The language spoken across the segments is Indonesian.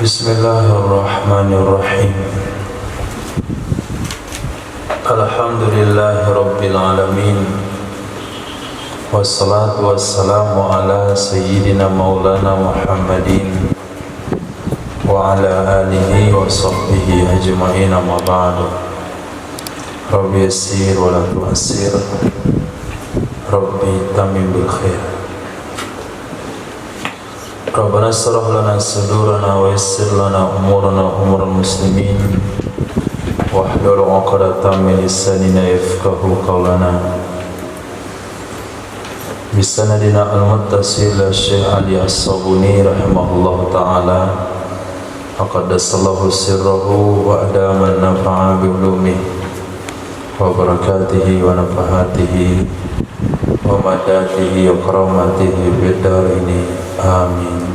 Bismillahirrahmanirrahim. Alhamdulillahi rabbil alamin. Wassalatu wassalamu ala sayyidina maulana Muhammadin wa ala alihi wa sahbihi ajma'in, amma ba'du. Rabbi yassir wa la tu'assir, Rabbi tamim bil khair. Rabbana shrah lana sudurana wa yassir lana umurana umurul muslimin wahlul 'uqdatam min lisanina yafqahu qawlana. Bisanadina al-muttasil Syekh Ali As-Sabuni rahimahullahu ta'ala, aqaddasallahu sirrahu wa adama nafa'a bi ulumihi wa barakatihi wa nafahatihi wa madatihi wa karamatihi bidarini, amin.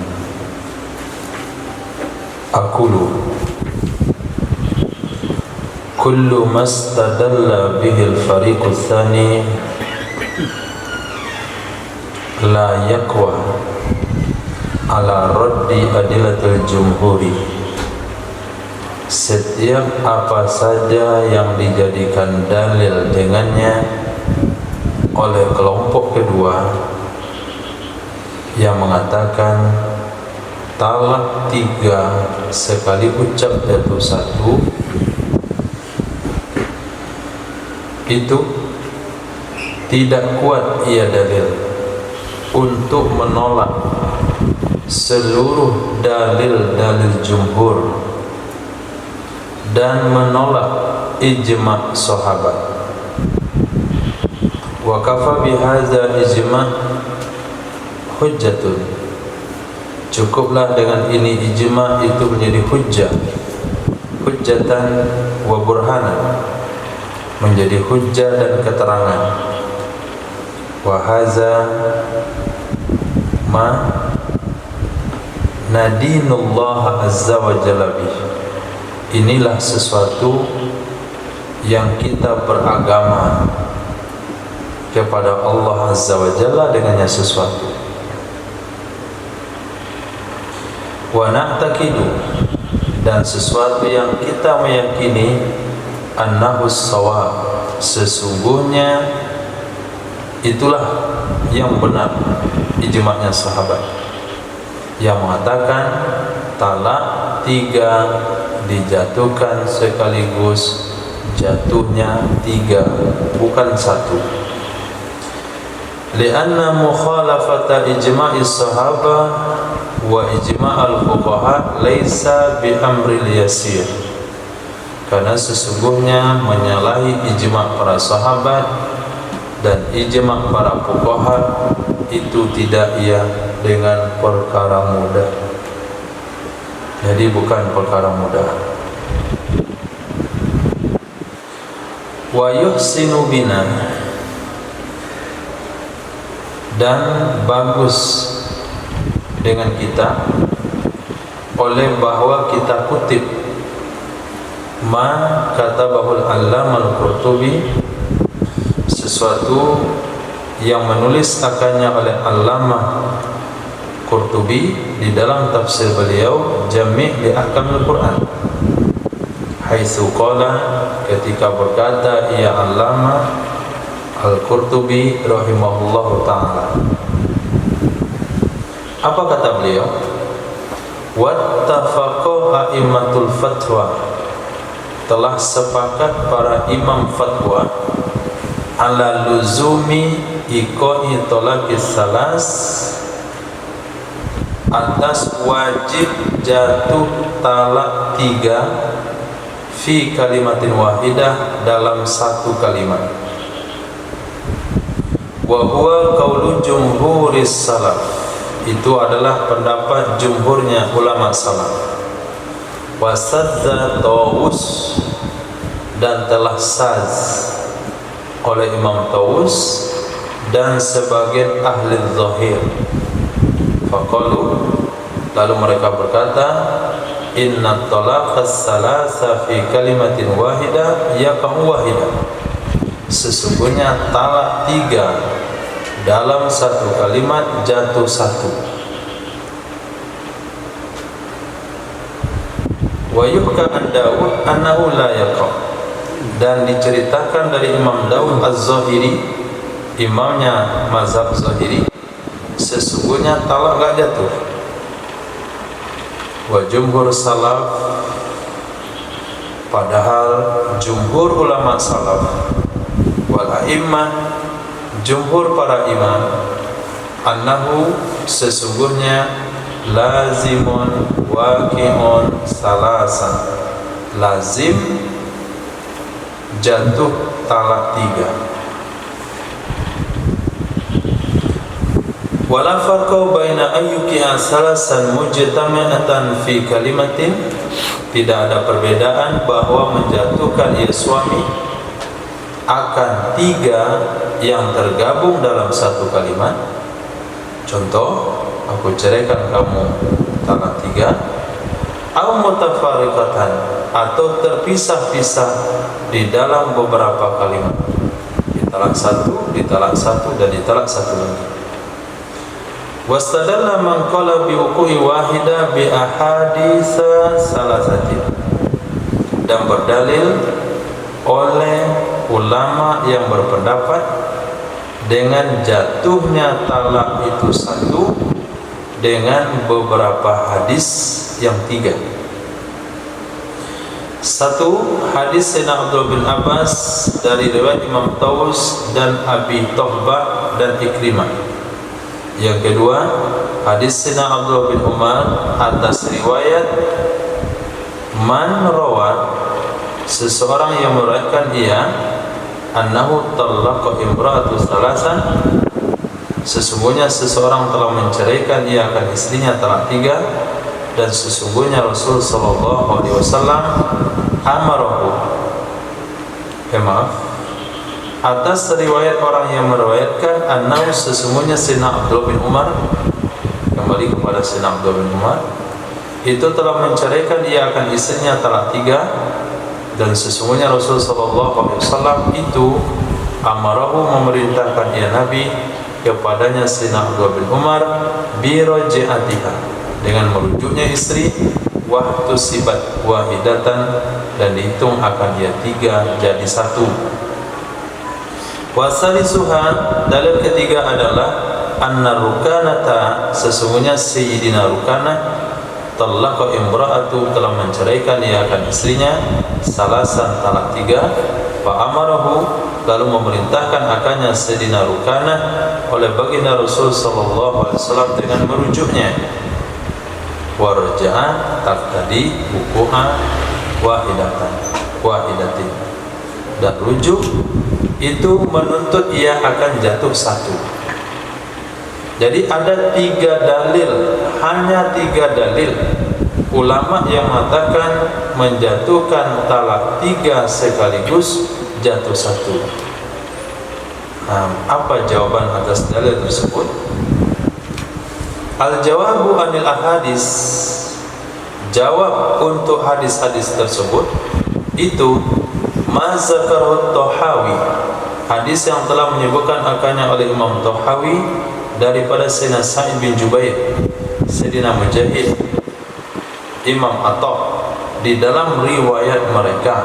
Aqulu kullu mastadalla bihi al-fariqu tsani la yakwa ala raddi adilatul jumhuri. Setiap apa saja yang dijadikan dalil dengannya oleh kelompok kedua yang mengatakan talak 3 sekali ucap jatuh 1, itu tidak kuat ia dalil untuk menolak seluruh dalil-dalil jumhur dan menolak ijma' sahabat. Wa kafa bihadza ijma' hujjatun. Cukuplah dengan ini ijma' itu menjadi hujjah, hujjatan wa burhanan, menjadi hujjah dan keterangan. Wa hadza ma nadinullah azza wa jalla bih. Inilah sesuatu yang kita beragama kepada Allah azza wa jalla dengannya sesuatu. Wa na'taqidu, dan sesuatu yang kita meyakini annahu shawab, sesungguhnya itulah yang benar ijma'nya sahabat yang mengatakan talak 3 dijatuhkan sekaligus jatuhnya 3 bukan 1. Lianna mukhalafata ijma'is sahabah wa ijma'al fuqaha laisa bi amril yasir. Karena sesungguhnya menyalahi ijma' para sahabat dan ijma' para fuqaha itu tidak ia dengan perkara mudah. Jadi bukan perkara mudah. Wa yuhsinu bina, dan bagus dengan kita oleh bahwa kita kutip ma katabahul allamah al-Qurtubi, sesuatu yang menulis akannya oleh Allamah Qurtubi di dalam tafsir beliau Jami' li Ahkamil Quran, haitsu qala, ketika berkata ia Allamah Al-Qurtubi rahimahullahu ta'ala. Apa kata beliau? Wattafaqaha a'immatul fatwa, telah sepakat para imam fatwa ala luzumi iqoi tolakis salas, atas wajib jatuh talak 3 fi kalimatin wahidah, dalam 1 kalimat. Wa huwa qaulu jumhuris salaf, itu adalah pendapat jumhurnya ulama salaf. Wasadza Tawus, dan telah saz oleh Imam Tawus dan sebagian ahli zahir. Faqalu, lalu mereka berkata, inna talaqas salasa fi kalimatin wahida yaqa'u wahida, sesungguhnya talak 3 dalam 1 kalimat jatuh 1. Wa yuhka an Daud annahu la yaqa. Dan diceritakan dari Imam Daud Az-Zahiri, imamnya mazhab Zahiri, sesungguhnya talak enggak jatuh. Wa jumhur salaf, padahal jumhur ulama salaf wal a'immah, jumhur para imam, annahu sesungguhnya lazimun waqi'un salasan, lazim jatuh talak 3. Wala farqa baina ayyuki'a salasan mujtama'atan fi kalimatin, tidak ada perbedaan bahwa menjatuhkan ia suami akan 3 yang tergabung dalam satu kalimat. Contoh, aku ceraikan kamu talak 3, au mutafariqatan, atau terpisah-pisah di dalam beberapa kalimat, ditalak 1, ditalak 1, dan ditalak 1 lagi. Wastadalla man qala bi wuqu'i wahida bi ahaditsa salasatin, dan berdalil oleh ulama yang berpendapat dengan jatuhnya talak itu 1 dengan beberapa hadis yang 3. 1. Hadis Sayyidina Abdullah bin Abbas dari riwayat Imam Taus dan Abi Tohbah dan Ikrimah. Yang kedua, hadis Sayyidina Abdullah bin Umar atas riwayat man rawat, seseorang yang meriwayatkan ia, annahu talaqa imra'atu salasan, sesungguhnya seseorang telah menceraikan ia akan istrinya talak 3, dan sesungguhnya Rasul sallallahu alaihi wasallam amarahu, atas riwayat orang yang meriwayatkan annahu, sesungguhnya Sayyidina Abdullah bin Umar, kembali kepada Sayyidina Abdullah bin Umar, itu telah menceraikan ia akan istrinya talak 3, dan sesungguhnya Rasul sallallahu alaihi wasallam itu amarahu, memerintahkan ia Nabi kepadanya Sayyidina Abdullah bin Umar bi raj'atiha, dengan merujuknya istri, waktu sibat wahidatan, dan dihitung akan ia 3 jadi 1. Wasalisuha, dalil ketiga adalah anna Rukanata, sesungguhnya Sayyidina Rukanah talaqa imra'atu, telah menceraikan ia akan istrinya salasan talak 3, fa amarahu, lalu memerintahkan akannya Sayyidina Rukanah oleh baginda Rasul sallallahu alaihi wasallam dengan merujuknya. Warja'a taqtadi wuqu'a wahidatin, dan rujuk itu menuntut ia akan jatuh 1. Jadi ada 3 dalil, hanya 3 dalil ulama yang mengatakan menjatuhkan talak 3 sekaligus jatuh 1. Apa jawaban atas dalil tersebut? Al-jawabu anil ahadis, jawab untuk hadis-hadis tersebut itu mazzakarut Tahawi, hadis yang telah menyebutkan akannya oleh Imam Tahawi daripada Sayyidina Sa'id bin Jubair, Sayyidina Mujahid, Imam Atta, di dalam riwayat mereka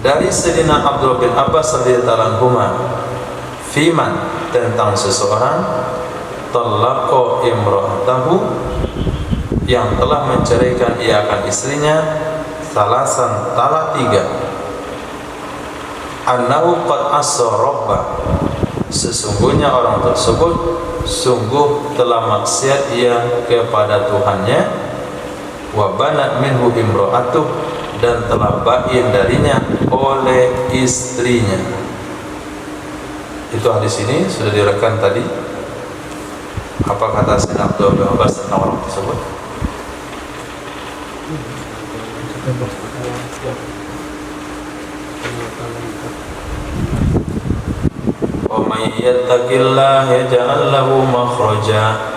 dari Sayyidina Abdullah bin Abbas radhiyallahu anhu, fiman, tentang seseorang talaqa imra'atahu, yang telah menceraikan ia akan istrinya salasan talak 3, annahu qad asarabba, sesungguhnya orang tersebut sungguh telah maksiat ia kepada Tuhannya, wa banat minhu imra'atuh, dan telah bain darinya oleh istrinya. Itu hadis ini sudah direkam tadi. Apa kata Sayyidina Abdullah bin Abbas tentang orang tersebut? Wa may yattaqillaha yaj'al lahu makhraja,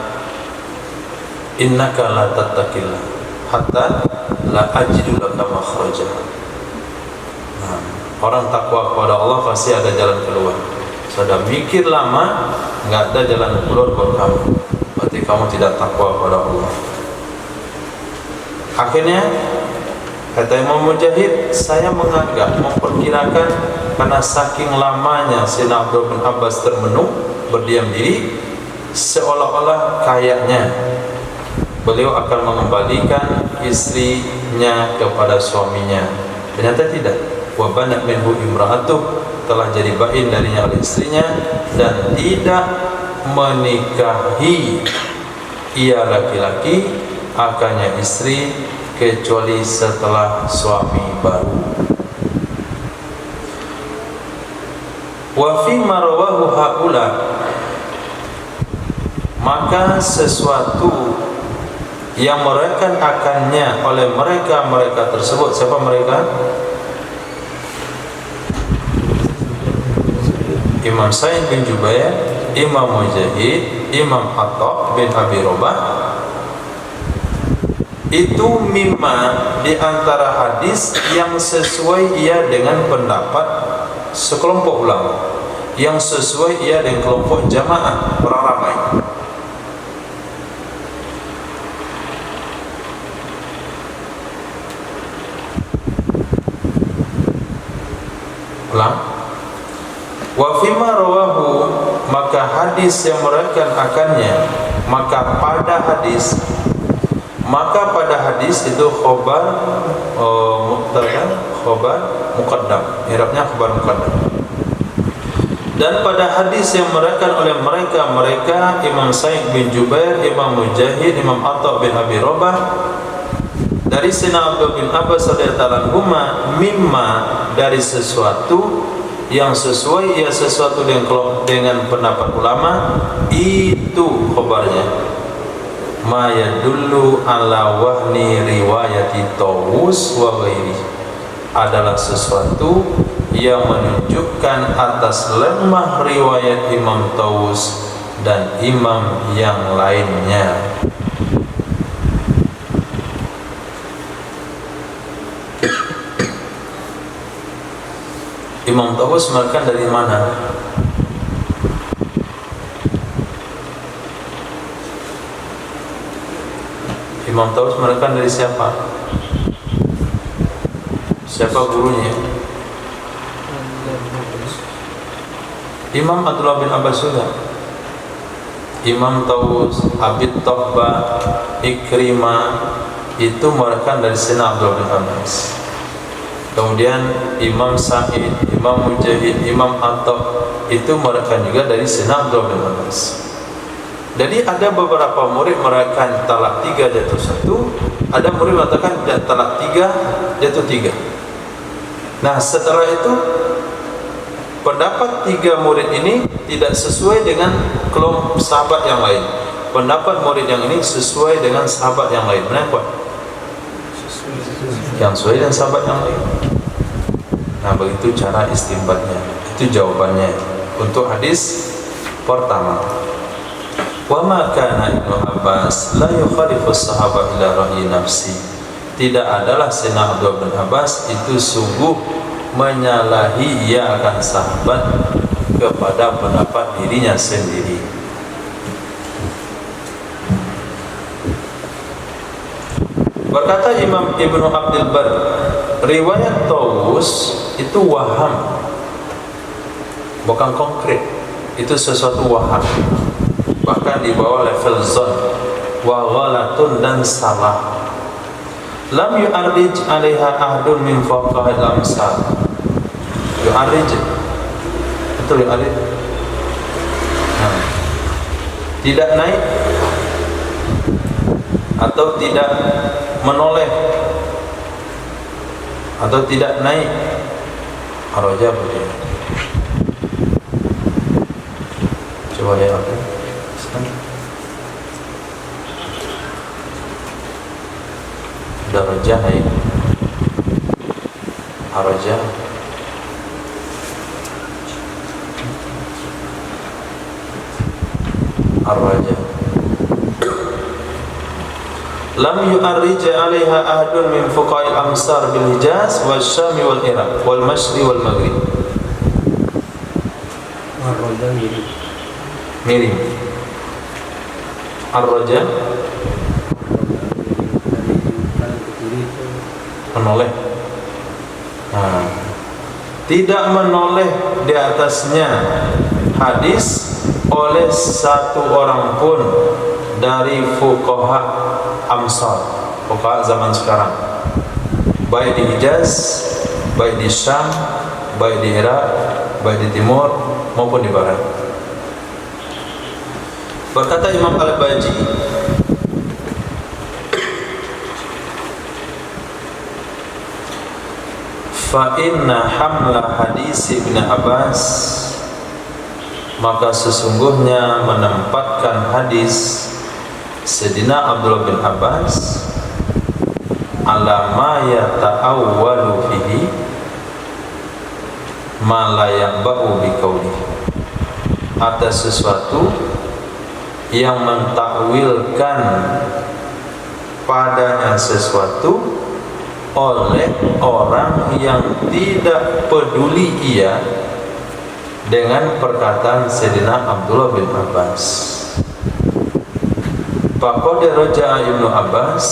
innaka la tattaqillah hatta la ajidu laka makhraja. Orang takwa kepada Allah pasti ada jalan keluar. Sudah mikir lama, enggak ada jalan keluar buat kamu, berarti kamu tidak takwa kepada Allah. Akhirnya kata Imam Mujahid, saya menganggap, memperkirakan karena saking lamanya Sayyidina Abdullah bin Abbas termenung berdiam diri, seolah-olah kayaknya beliau akan mengembalikan istrinya kepada suaminya. Ternyata tidak. Wa banat minhu imra'atuh, telah jadi bain darinya oleh istrinya, dan tidak menikahi ia laki-laki akannya istri kecuali setelah suami baru. Wa fi ma rawahu haula, maka sesuatu yang merekan akannya oleh mereka tersebut. Siapa mereka? Imam Sa'id bin Jubair, Imam Mujahid, Imam Atta bin Abi Robah. Itu mimma, di antara hadis yang sesuai ia dengan pendapat sekelompok ulama, yang sesuai ia dengan kelompok jamaah, orang ramai. Ulang. Wa fima rawahu, maka hadis yang merekan akannya, maka pada hadis itu khobar mubtada, khobar muqaddam, i'rabnya khobar muqaddam. Dan pada hadis yang merekan oleh mereka Imam Sa'id bin Jubair, Imam Mujahid, Imam Atta bin Abi Robah, dari Sayyidina Abdullah bin Abbas radhiyallahu anhu, mimma, dari sesuatu yang sesuai ia sesuatu dengan pendapat ulama, itu khabarnya ma yadullu ala wahni riwayati Tawus wa ghairi, adalah sesuatu yang menunjukkan atas lemah riwayat Imam Tawus dan imam yang lainnya. Imam Tawus meriwayatkan dari mana? Imam Tawus meriwayatkan dari siapa? Siapa gurunya? Imam Abdullah bin Abbas juga. Imam Tawus, Abid Tohba, Ikrimah, itu meriwayatkan dari Sayyidina Abdullah bin Abbas. Kemudian Imam Sa'id, Imam Mujahid, Imam Atta, itu meriwayatkan juga dari Sayyidina Abdullah bin Abbas. Jadi ada beberapa murid meriwayatkan talak 3 jatuh 1, ada murid mengatakan talak 3 jatuh 3. Nah, setelah itu pendapat 3 murid ini tidak sesuai dengan kelompok sahabat yang lain. Pendapat murid yang ini sesuai dengan sahabat yang lain. Kenapa? Yang sesuai dengan sahabat yang lain. Nah, begitu cara istinbatnya. Itu jawabannya untuk hadis pertama. Wa ma kana Ibnu Abbas la yukhalifu as-sahaba ila ra'yi nafsi. Tidak adalah Sayyidina Abdullah bin Abbas itu sungguh menyalahi ia akan sahabat kepada pendapat dirinya sendiri. Berkata Imam Ibnu Abdul Bar, riwayat Tawus itu waham, bukan konkret, itu sesuatu waham, bahkan di bawah level zon, wa ghalatun, dan salah. Lam yu'arrij 'alaiha ahdun min faqahil amsal. Yu'arrij, betul yu'arrij. Nah, tidak naik atau tidak menoleh atau tidak naik. Araja boleh. Coba lihat apa? Darajah naik. Araja. Araja. Lam yu'arrij 'alaiha ahadun min fuqahil amsar bil Hijaz wal Syam wal Iraq wal Masyri wal Maghrib. Ar-raja miring. Ar-raja menoleh. Tidak menoleh di atasnya hadis oleh satu orang pun dari fuqaha amsar, fuqaha zaman sekarang, baik di Hijaz, baik di Syam, baik di Irak, baik di Timur maupun di Barat. Berkata Imam Al-Baji, fa inna hamla hadis Ibn Abbas, maka sesungguhnya menempatkan hadis Sayyidina Abdullah bin Abbas ala ma yata'awwalu fihi ma la yaqba'u bi qawlihi, atas sesuatu yang mentakwilkan padanya sesuatu oleh orang yang tidak peduli ia dengan perkataan Sayyidina Abdullah bin Abbas. Faqad raja'a Ibnu Abbas,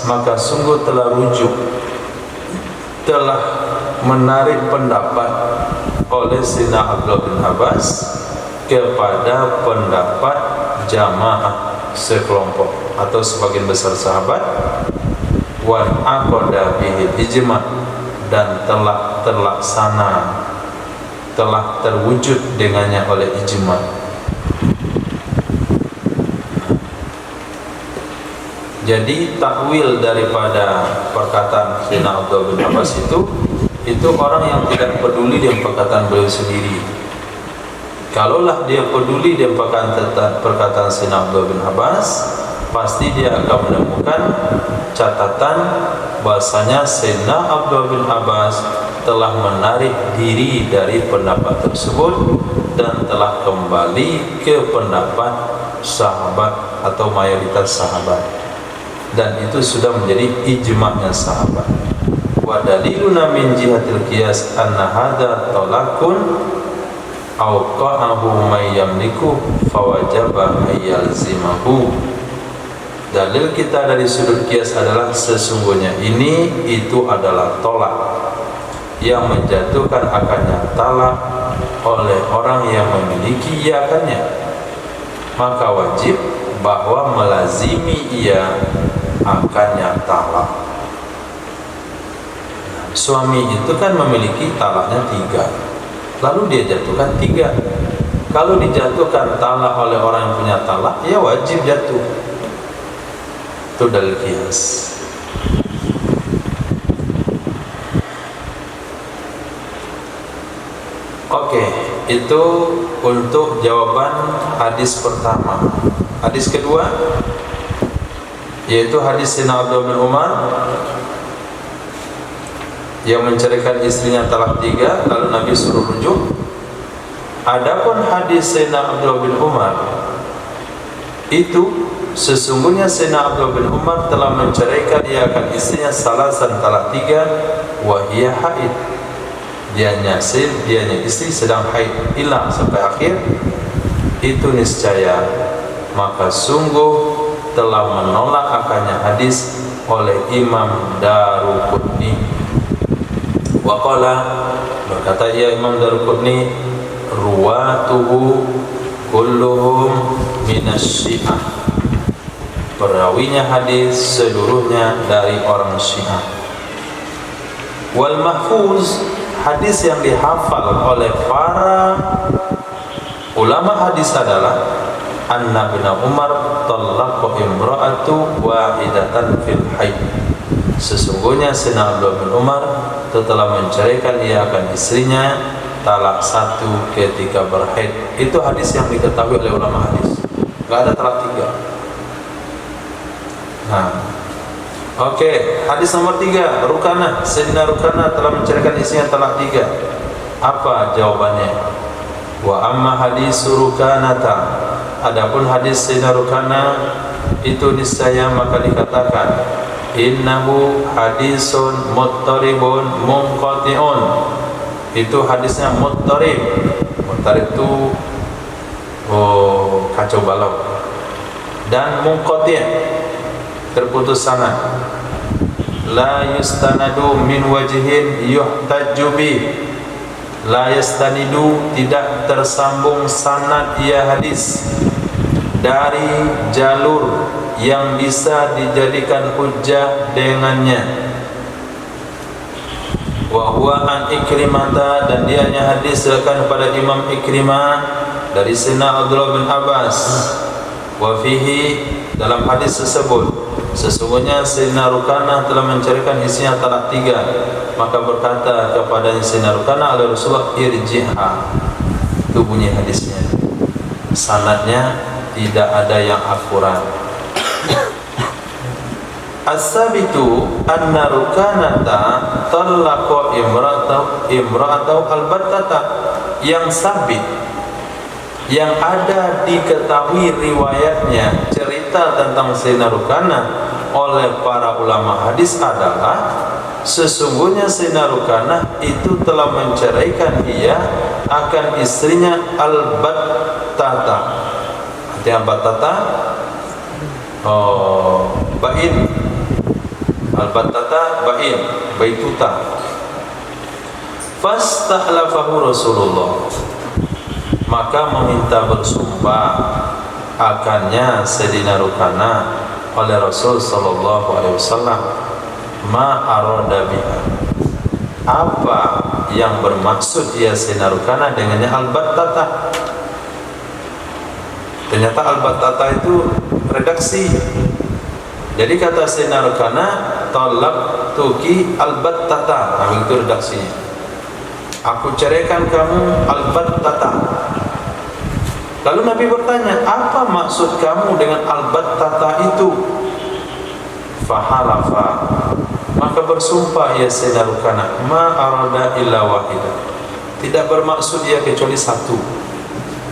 maka sungguh telah rujuk, telah menarik pendapat oleh Sayyidina Abdullah bin Abbas kepada pendapat jamaah sekelompok atau sebagian besar sahabat, wa aqada bihi ijma', dan telah terlaksana, telah terwujud dengannya oleh ijma'. Jadi takwil daripada perkataan Sayyidina Abdullah bin Abbas itu orang yang tidak peduli dengan perkataan beliau sendiri. Kalaulah dia peduli dengan perkataan Sayyidina Abdullah bin Abbas, pasti dia akan menemukan catatan bahasanya Sayyidina Abdullah bin Abbas telah menarik diri dari pendapat tersebut dan telah kembali ke pendapat sahabat atau mayoritas sahabat, dan itu sudah menjadi ijma'nya sahabat. Wa daliluna min jihatil qiyas anna hadza talaqun aw qa'ahu may yamliku fawajaba ayyalzimahu. Dalil kita dari sudut qiyas adalah sesungguhnya ini itu adalah tolak yang menjatuhkan akannya talak oleh orang yang memiliki ia akannya, maka wajib bahwa melazimi ia akannya talak. Suami itu kan memiliki talaknya 3, lalu dia jatuhkan 3. Kalau dijatuhkan talak oleh orang yang punya talak, ya wajib jatuh. Itu dalil qiyas. Oke, itu untuk jawaban hadis pertama. Hadis kedua yaitu hadis Sayyidina Abdullah bin Umar yang menceraikan istrinya talak 3, lalu Nabi suruh rujuk. Adapun hadis Sayyidina Abdullah bin Umar itu sesungguhnya Sayyidina Abdullah bin Umar telah menceraikan ia akan istrinya salasan talak 3 wa hiya haid, dianya istri sedang haid, hilang sampai akhir. Itu niscaya, maka sungguh telah menolak akannya hadis oleh Imam Daruqutni. Waqala, berkata ia Imam Daruqutni, ruwatuhu kulluhum minasyiah, perawinya hadis seluruhnya dari orang Syiah. Wal mahfuz, hadis yang dihafal oleh para ulama hadis adalah anna bin Umar talaqa imra'atu wahidatan fil haid, sesungguhnya Sayyidina Abdullah bin Umar telah menceraikan ia akan istrinya talak 1 ketika berhaid. Itu hadis yang diketahui oleh ulama hadis, enggak ada talak 3. Oke, hadis nomor 3, Rukanah. Sayyidina Rukanah telah menceraikan istrinya talak 3. Apa jawabannya? Wa amma hadis Rukanata, adapun hadis Sayyidina Rukanah itu niscaya maka dikatakan innahu hadisun muttaribun munqati'un, itu hadisnya muttarib. Muttarib itu kacau balau, dan munqati', terputus sanad. la yustanadu min wajhin yuhtajju bih. La yastanidu, tidak tersambung sanad ia hadis dari jalur yang bisa dijadikan hujjah dengannya. Wa huwa an Ikrimah, dan dia hanya hadis akan pada Imam Ikrimah dari Sayyidina Abdullah bin Abbas. Wa fihi, dalam hadis tersebut, sesungguhnya Sayyidina Rukanah telah menceritakan isinya talak 3, maka berkata kepadanya Sayyidina Rukanah oleh Rasulullah, irji'ha. Itu bunyi hadisnya, sanadnya tidak ada yang akurat. As-sabitu anna Rukanata talaqa imra'atahu albattata. Yang sabit, yang ada diketahui riwayatnya, cerita tentang Sayyidina Rukanah oleh para ulama hadis adalah sesungguhnya Sayyidina Rukanah itu telah menceraikan dia akan istrinya al-battata. Arti al-battata bain, al-battata bain, baituta. Fastahlafahu Rasulullah, maka meminta bersumpah akannya Sayyidina Rukanah oleh Rasul sallallahu alaihi wasallam, ma arada biha, apa yang bermaksud ia Sayyidina Rukanah dengannya al-battata. Ternyata al-battata itu redaksi. Jadi kata Sayyidina Rukanah, talaq tuki al-battata, itu redaksinya. Aku ceraikan kamu al-battata. Lalu Nabi bertanya, apa maksud kamu dengan al-battata itu? Fahalafa, maka bersumpah ya Sayyidina Rukanah, ma arada illa wahida, tidak bermaksud ia kecuali satu.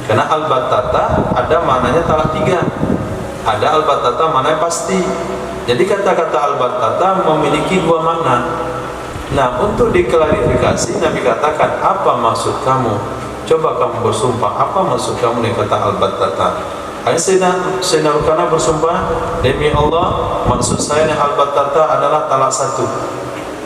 Karena al-battata ada maknanya talak 3, ada al-battata maknanya pasti. Jadi kata-kata al-battata memiliki 2 makna. Nah, untuk diklarifikasi, Nabi katakan, apa maksud kamu? Coba kamu bersumpah, apa maksud kamu dengan kata al-battata? Sayyidina Rukanah bersumpah, demi Allah, maksud saya dengan al-battata adalah talak 1.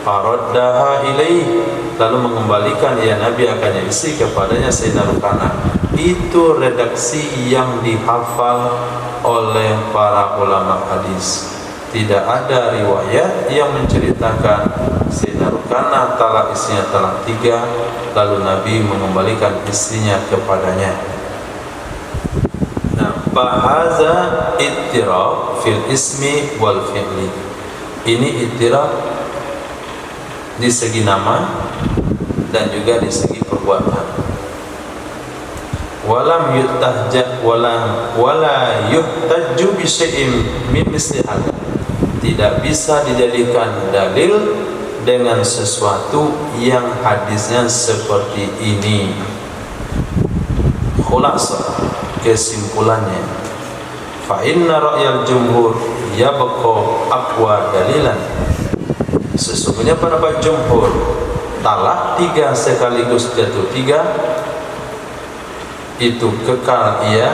Faraddaha ilaih, lalu mengembalikan ya Nabi akannya isi kepadanya Sayyidina Rukanah. Itu redaksi yang dihafal oleh para ulama hadis. Tidak ada riwayat yang menceritakan Sayyidina Rukanah talak istrinya talak 3, lalu Nabi mengembalikan istrinya kepadanya. Nah, fahaza ittirab fil ismi wal fi'li. Ini ittirab di segi nama dan juga di segi perbuatan. Walam yuhtajja wala yuhtajju bi syai'in min misli hadza. Tidak bisa dijadikan dalil dengan sesuatu yang hadisnya seperti ini. Khulasah, kesimpulannya, fa inna ra'yal jumhur yabqa aqwa dalilan. Sesungguhnya pendapat jumhur, talak 3 sekaligus jatuh 3 itu kekal ia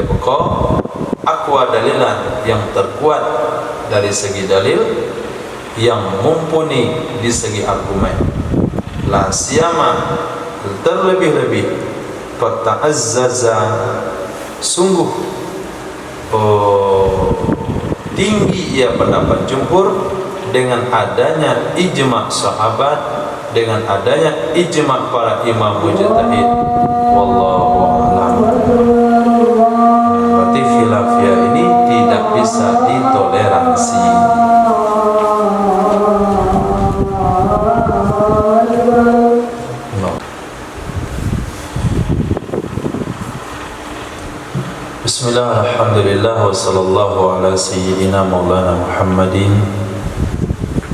pokok aqwa dalilan, yang terkuat dari segi dalil, yang mumpuni di segi argumen. La siyama, terlebih-lebih, qad ta'azzaza, sungguh tinggi ia pendapat jumhur dengan adanya ijma' sahabat, dengan adanya ijma' para imam mujtahid. Wallahu a'lam. Berarti khilafiyah ini tidak bisa ditoleransi. No. Bismillah, alhamdulillah, wa sallallahu ala sayyidina maulana Muhammadin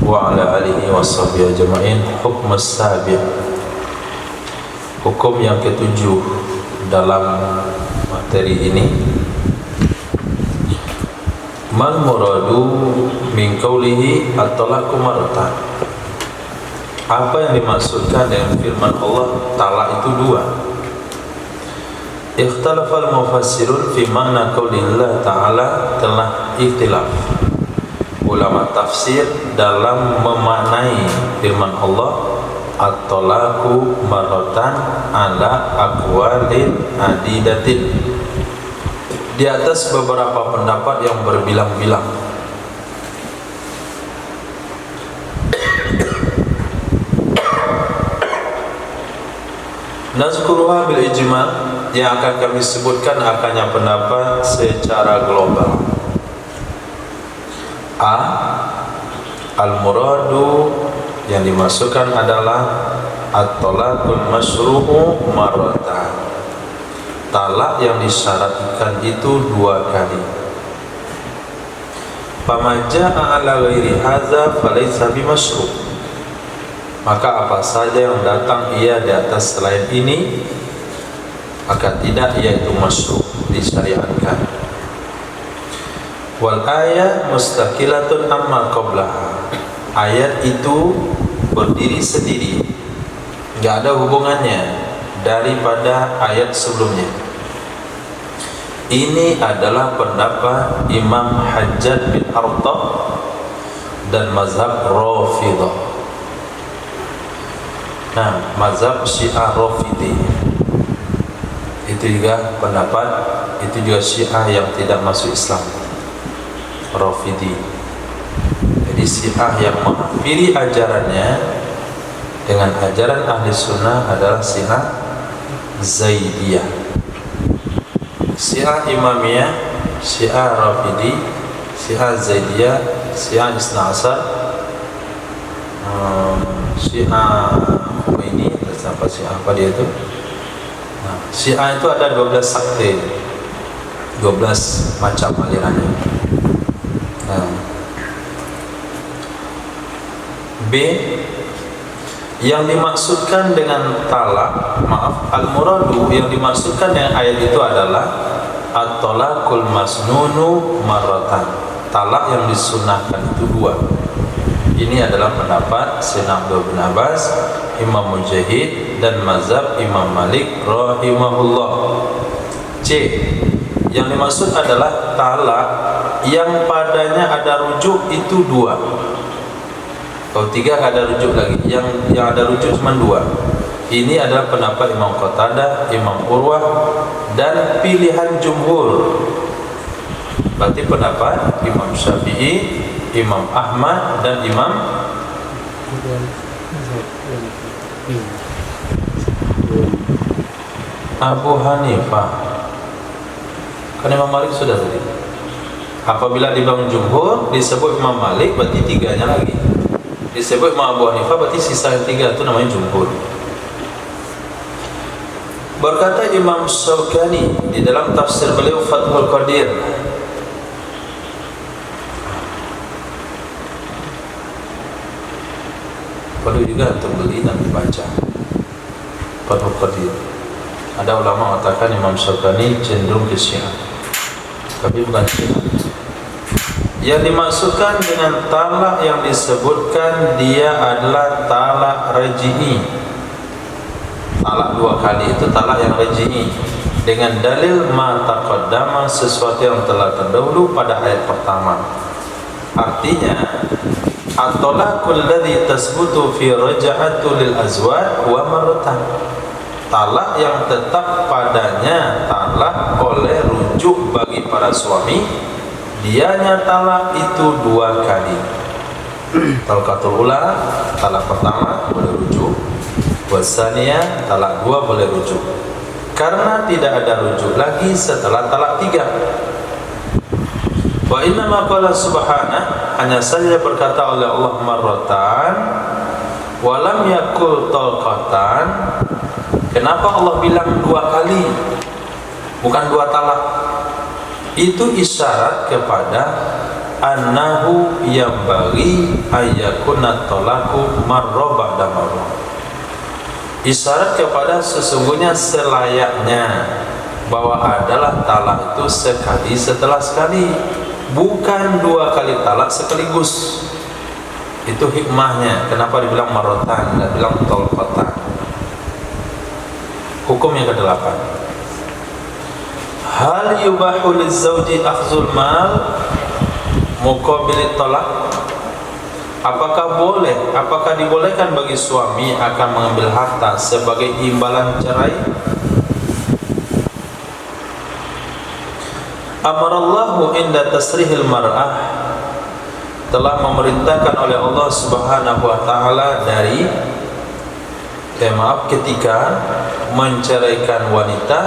wa ala alihi wa sahbihi ajma'in. Hukum as-sabi', hukum yang ketujuh dalam materi ini. Mal muradu min qawlihi at-talaqu marratan. Apa yang dimaksudkan dengan firman Allah talak itu 2? Ikhtalafal mufassirun fi makna qaulillah ta'ala, telah ikhtilaf ulama tafsir dalam memaknai firman Allah at-talaqu marratan ala aqwalin adidatin, di atas beberapa pendapat yang berbilang-bilang. Nazkuruha bil ijma', yang akan kami sebutkan akannya pendapat secara global. A. Al-muradu, yang dimasukkan adalah at-talaqul masyru'u marratan, talak yang disyaratkan itu 2 kali. Fama jaa'a ala ghairi hadza falaysa bimasyru', maka apa saja yang datang ia di atas selain ini, maka tidak ia itu masyru', disyariatkan. Wal ayat mustaqilatun amma qablaha, ayat itu berdiri sendiri, enggak ada hubungannya daripada ayat sebelumnya. Ini adalah pendapat Imam Hajjaj bin Artah dan mazhab Rafidhah. Nah, mazhab Syiah Rafidhi itu juga pendapat, itu juga Syiah yang tidak masuk Islam, Rafidhi. Jadi Syiah yang mengakhiri ajarannya dengan ajaran ahli sunnah adalah Syiah Zaidiyah, Syiah Imamiyah, Syiah Rafidhi, Syiah Zaidiyah, Syiah Isna Asar, Syiah Khomeini, sampai Syiah apa dia itu? Nah, Syiah itu ada 12 sakte, 12 macam alirannya. Nah, B. Yang dimaksudkan dengan talak, maaf, al-muradu, yang dimaksudkan dengan ayat itu adalah at-talaqul masnunu marratan, talak yang disunahkan itu 2. Ini adalah pendapat Sayyidina Abdullah bin Abbas, Imam Mujahid, dan mazhab Imam Malik rahimahullah. C. Yang dimaksud adalah talak yang padanya ada rujuk itu 2. Kalau 3 nggak ada rujuk lagi, yang ada rujuk cuma 2. Ini adalah pendapat Imam Qatadah, Imam Urwah, dan pilihan jumhur. Berarti pendapat Imam Syafi'i, Imam Ahmad, dan Imam Abu Hanifah. Kan Imam Malik sudah tadi. Apabila dibilang jumhur disebut Imam Malik, berarti 3-nya lagi. Disebut Imam Abu Hanifah, berarti sisa 3 itu namanya jumhur. Berkata Imam Syaukani di dalam tafsir beliau Fathul Qadir, perlu juga untuk beli dan dibaca Fathul Qadir. Ada ulama mengatakan Imam Syaukani cenderung ke Syiah, tapi bukan Syiah. Yang dimaksudkan dengan talak yang disebutkan dia adalah talak raj'i. Talak 2 kali itu talak yang raj'i, dengan dalil ma taqaddama, sesuatu yang telah terdahulu pada ayat pertama. Artinya at-talaqul ladzi tasbutu fi raj'atu lil azwaj wa marratan, talak yang tetap padanya talak oleh rujuk bagi para suami, dianya talak itu 2 kali. Talqatul ula, talak pertama boleh rujuk, wasaniyah, talak 2 boleh rujuk, karena tidak ada rujuk lagi setelah talak 3. Wa inna ma qala subhanahu, hanya saja berkata oleh Allah marratan, wa lam yakul talqatan. Kenapa Allah bilang 2 kali, bukan 2 talak? Itu isyarat kepada annahu yambaghi ayyakuna talaqu marra ba'da marra. Isyarat kepada sesungguhnya selayaknya bahwa adalah talak itu sekali setelah sekali, bukan 2 kali talak sekaligus. Itu hikmahnya kenapa dibilang marratan dan bilang talqatan. Hukum yang ke-8, hal yubahu lizawji akhzul mal muqabilit talak, apakah dibolehkan bagi suami akan mengambil harta sebagai imbalan cerai? Amarallahu inda tasrihil mar'ah, telah memerintahkan oleh Allah Subhanahu wa taala dari ketika menceraikan wanita,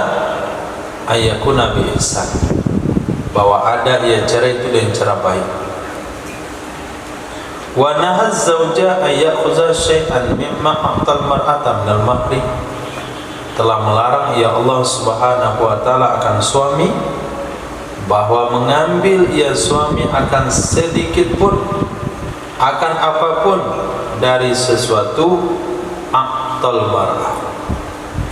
ayakuna bi ihsan, bahwa ada ia cerai itu dengan cara baik. Wa nahaz zauja ayakhudha syai'an mimma aqtal mar'ata minal mahri, telah melarang ia Allah Subhanahu wa taala akan suami bahwa mengambil ia suami akan sedikit pun, akan apapun dari sesuatu aqtal mar'ah,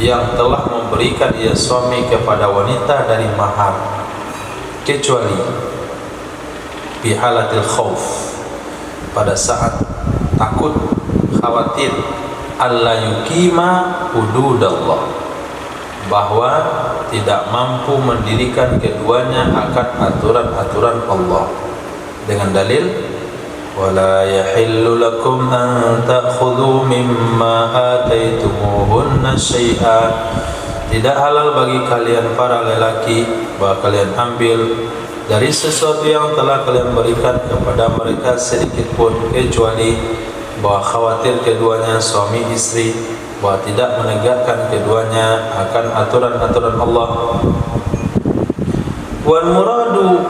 yang telah memberikan ia suami kepada wanita dari mahar, kecuali bihalatil khauf, pada saat takut, khawatir, alla yuqima hududallah, bahwa tidak mampu mendirikan keduanya akan aturan-aturan Allah, dengan dalil wala yahillu lakum an ta'khudhu mimma ataitumuhunna syai'a, tidak halal bagi kalian para lelaki bahwa kalian ambil dari sesuatu yang telah kalian berikan kepada mereka sedikit pun, kecuali bahwa khawatir keduanya suami istri, bahwa tidak menegakkan keduanya akan aturan-aturan Allah. Wal muradu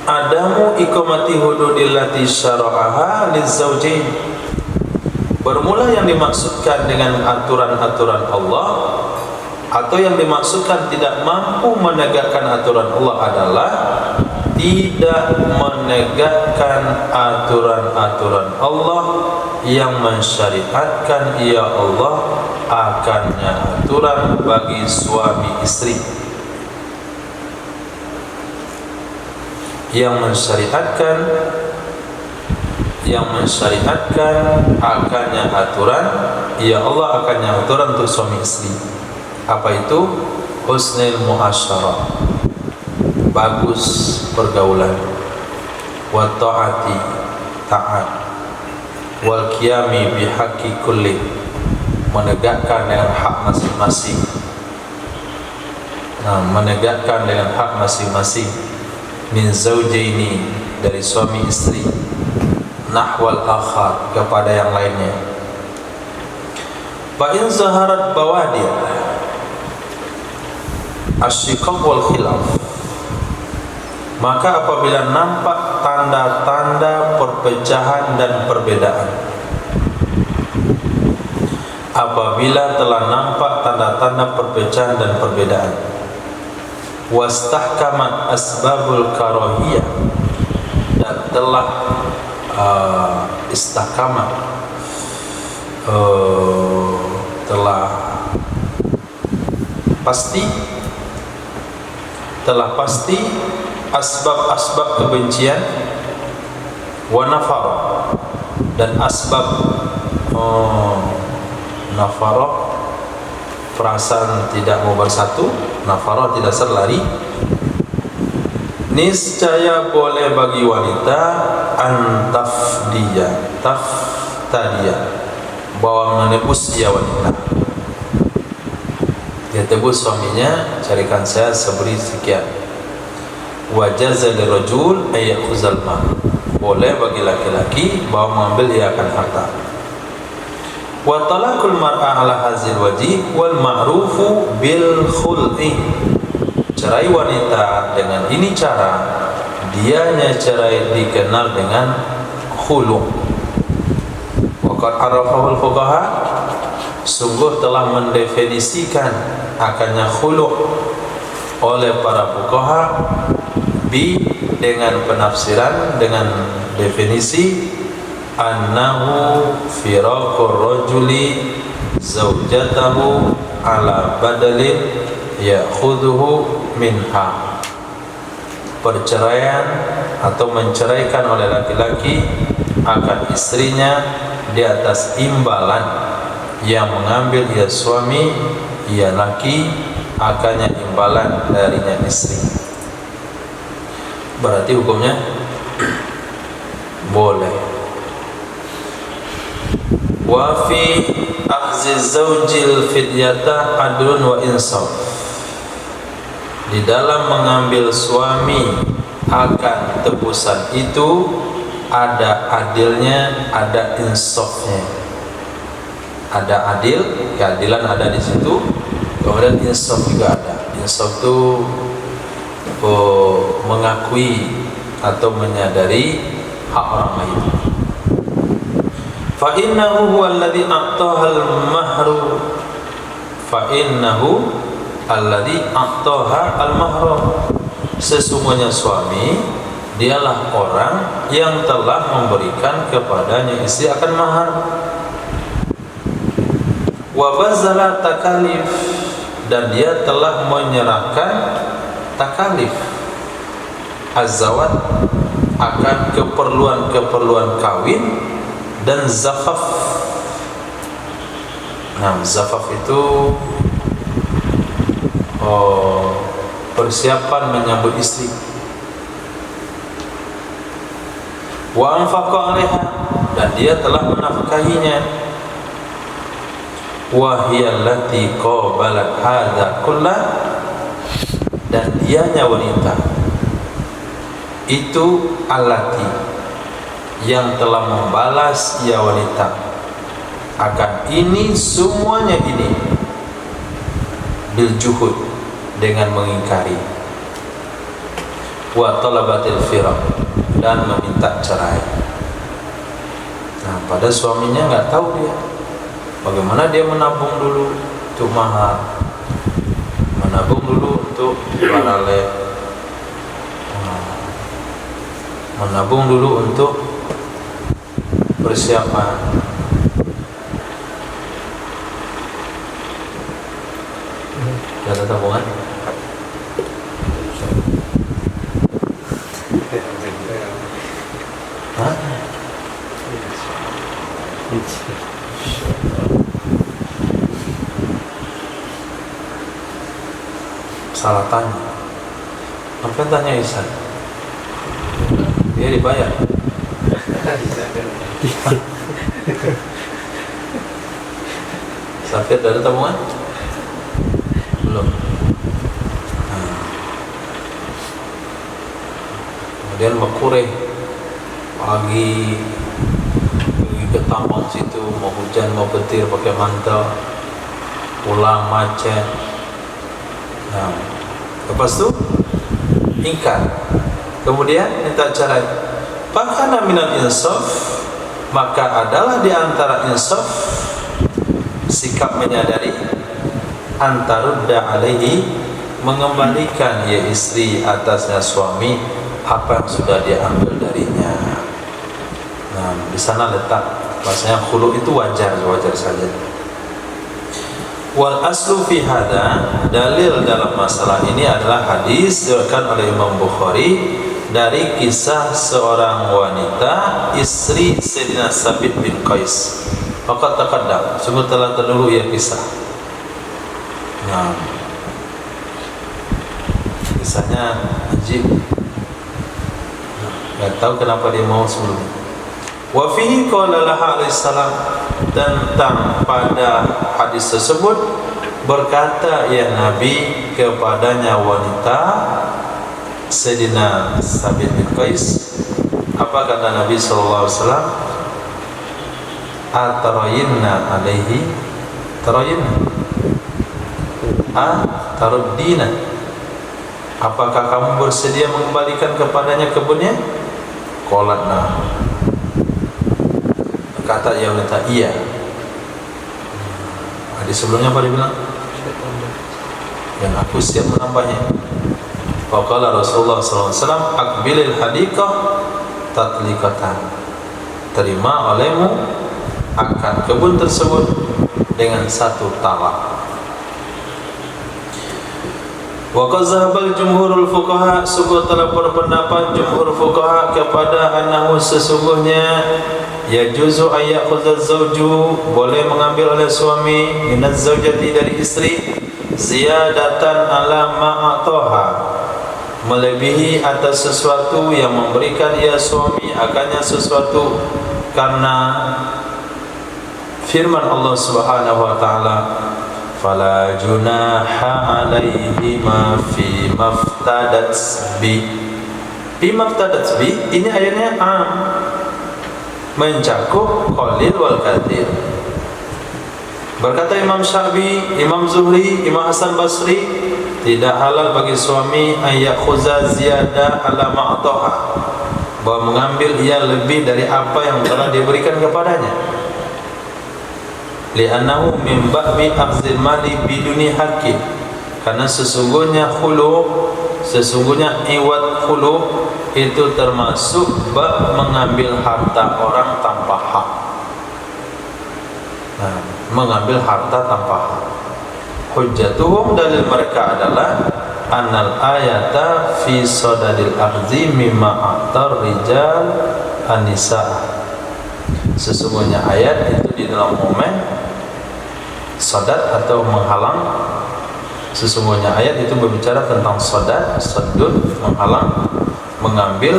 adamu iqamati hududillati syara'aha lizaujain, bermula yang dimaksudkan dengan aturan-aturan Allah, atau yang dimaksudkan tidak mampu menegakkan aturan Allah adalah tidak menegakkan aturan-aturan Allah yang mensyariatkan ya Allah akannya aturan bagi suami istri, yang mensyariatkan akannya aturan ya Allah akannya aturan untuk suami istri. Apa itu? Husnul muasyarah, bagus pergaulan, wa ta'ati, taat, wal qiyami bihaqqi kulli, menegakkan dengan hak masing-masing. Menegakkan dengan hak masing-masing, min zaujaini, dari suami istri, nahwal akhar, kepada yang lainnya. Fa in zaharat bawadir asyiqaq wal khilaf, maka apabila nampak tanda-tanda perpecahan dan perbedaan, apabila telah nampak tanda-tanda perpecahan dan perbedaan, wastahkamat asbabul karahiyah, dan telah istahkamat, telah pasti asbab-asbab kebencian, wa nafar, dan asbab nafarah, perasaan tidak mau bersatu, nafarah tidak serlari, niscaya boleh bagi wanita taftadiyah, bahwa menebus ia wanita, dia tebus suaminya, carikan saya seberi sekian. Wajaza lirajul ayakhuzal ma, boleh bagi laki-laki bahwa mengambil ia akan harta. Wa talaqul mar'a ala hazil wajih wal ma'rufu bil khul'i, cerai wanita dengan ini cara, dianya cerai dikenal dengan khulu'. Waqad arafahul fuqaha, sungguh telah mendefinisikan akannya khulu' oleh para fuqaha dengan penafsiran, dengan definisi annahu firaqur rajuli zaujatahu ala badalin ya'khudhuhu minha, perceraian atau menceraikan oleh laki-laki akan istrinya di atas imbalan yang mengambil ia suami, ia laki akannya imbalan darinya istri. Berarti hukumnya boleh. Wa fi akhzi zaujil fidyata adlun wa insaf. Di dalam mengambil suami akan tebusan itu ada adilnya, ada insafnya. Ada adil, keadilan ada di situ. Kemudian insaf juga ada. Insaf itu mengakui atau menyadari hak orang lain. Fa innahu huwa alladhi a'taha al-mahru. Fa innahu alladhi a'taha al-mahru. Sesungguhnya suami dialah orang yang telah memberikan kepadanya istri akan mahar. Wa bazala takalif, dan dia telah menyerahkan takalif az-zawat akan keperluan-keperluan kawin dan zafaf. Nah, zafaf itu persiapan menyambut istri. Wa anfaqa 'alaiha, dan dia telah menafkahinya. Wa hiya allati qabalat hadza kullah, dan dianya wanita itu allati yang telah membalas ya wanita akan ini semuanya ini bil juhud, dengan mengingkari, wa talabatil firaq, dan meminta cerai. Nah, pada suaminya nggak tahu dia bagaimana dia menabung dulu untuk mahar, menabung dulu untuk barale, menabung dulu untuk persiapan. Ada tabungan? Hah? Salah tanya. Apa yang tanya Ihsan? Dia dibayar. Safir ada tabungan? Belum. Kemudian Makure pagi pergi ke tambang situ, mau hujan mau petir pakai mantel, pulang macet. Nah, lepas itu ingkar, kemudian minta cerai. Fakana minal insaf, maka adalah di antara insaf sikap menyadari antarudda alaihi, mengembalikan ya istri atasnya suami apa yang sudah diambil darinya. Nah, di sana letak bahasanya khulu itu wajar saja. Wal aslu fi hada, dalil dalam masalah ini adalah hadis diriwayatkan oleh Imam Bukhari dari kisah seorang wanita istri Sayyidina Sabit bin Qais. Faqad taqaddam, sungguh telah terdahulu ya kisah. Nah, kisahnya ajib. Gak tahu kenapa dia mau sebelumnya. Wa fihi qala laha alaihissalam, tentang pada hadis tersebut berkata ya Nabi kepadanya wanita Sayyidina Sabit bin Qais. Apa kata Nabi sallallahu alaihi wasallam? Atarayinna alaihi, tarayinna taruddina, apakah kamu bersedia mengembalikan kepadanya kebunnya? Qalat nah, kata ya wanita iya. Hadis sebelumnya apa dia bilang? Dan aku siap menambahnya. Faqala Rasulullah sallallahu alaihi wasallam aqbilil hadiqah tatliqatan, terima olehmu akan kebun tersebut dengan satu talak. Wa qad zahabal jumhurul fuqaha, sungguh telah berpendapat jumhur fuqaha kepada annahu sesungguhnya yajuzu ayyakhudza zawju, boleh mengambil oleh suami minaz zaujati dari istri ziyadatan ala ma'ataha, melebihi atas sesuatu yang memberikan ia suami akannya sesuatu, karena firman Allah Subhanahu wa taala, fala junaha alaihima fi maftadat bi. Fi maftadat bi ini ayatnya mencakup qalil wal katsir. Berkata Imam Syafi'i, Imam Zuhri, Imam Hasan Basri, tidak halal bagi suami ayyakhuza ziyada ala ma'ataha, bahwa mengambil ia lebih dari apa yang telah diberikan kepadanya. Li'annahu min ba'bi akhzil mali biduni haqqi, karena sesungguhnya iwat khulu itu termasuk bab mengambil harta orang tanpa hak. Nah, mengambil harta tanpa hak. Hujjatuhum, dalil mereka adalah annal ayata fi sadadil akhzi mimma a'tar rijal an-nisa. Sesungguhnya ayat itu di dalam momen sadad atau menghalang. Sesungguhnya ayat itu berbicara tentang sadad, saddun, menghalang, mengambil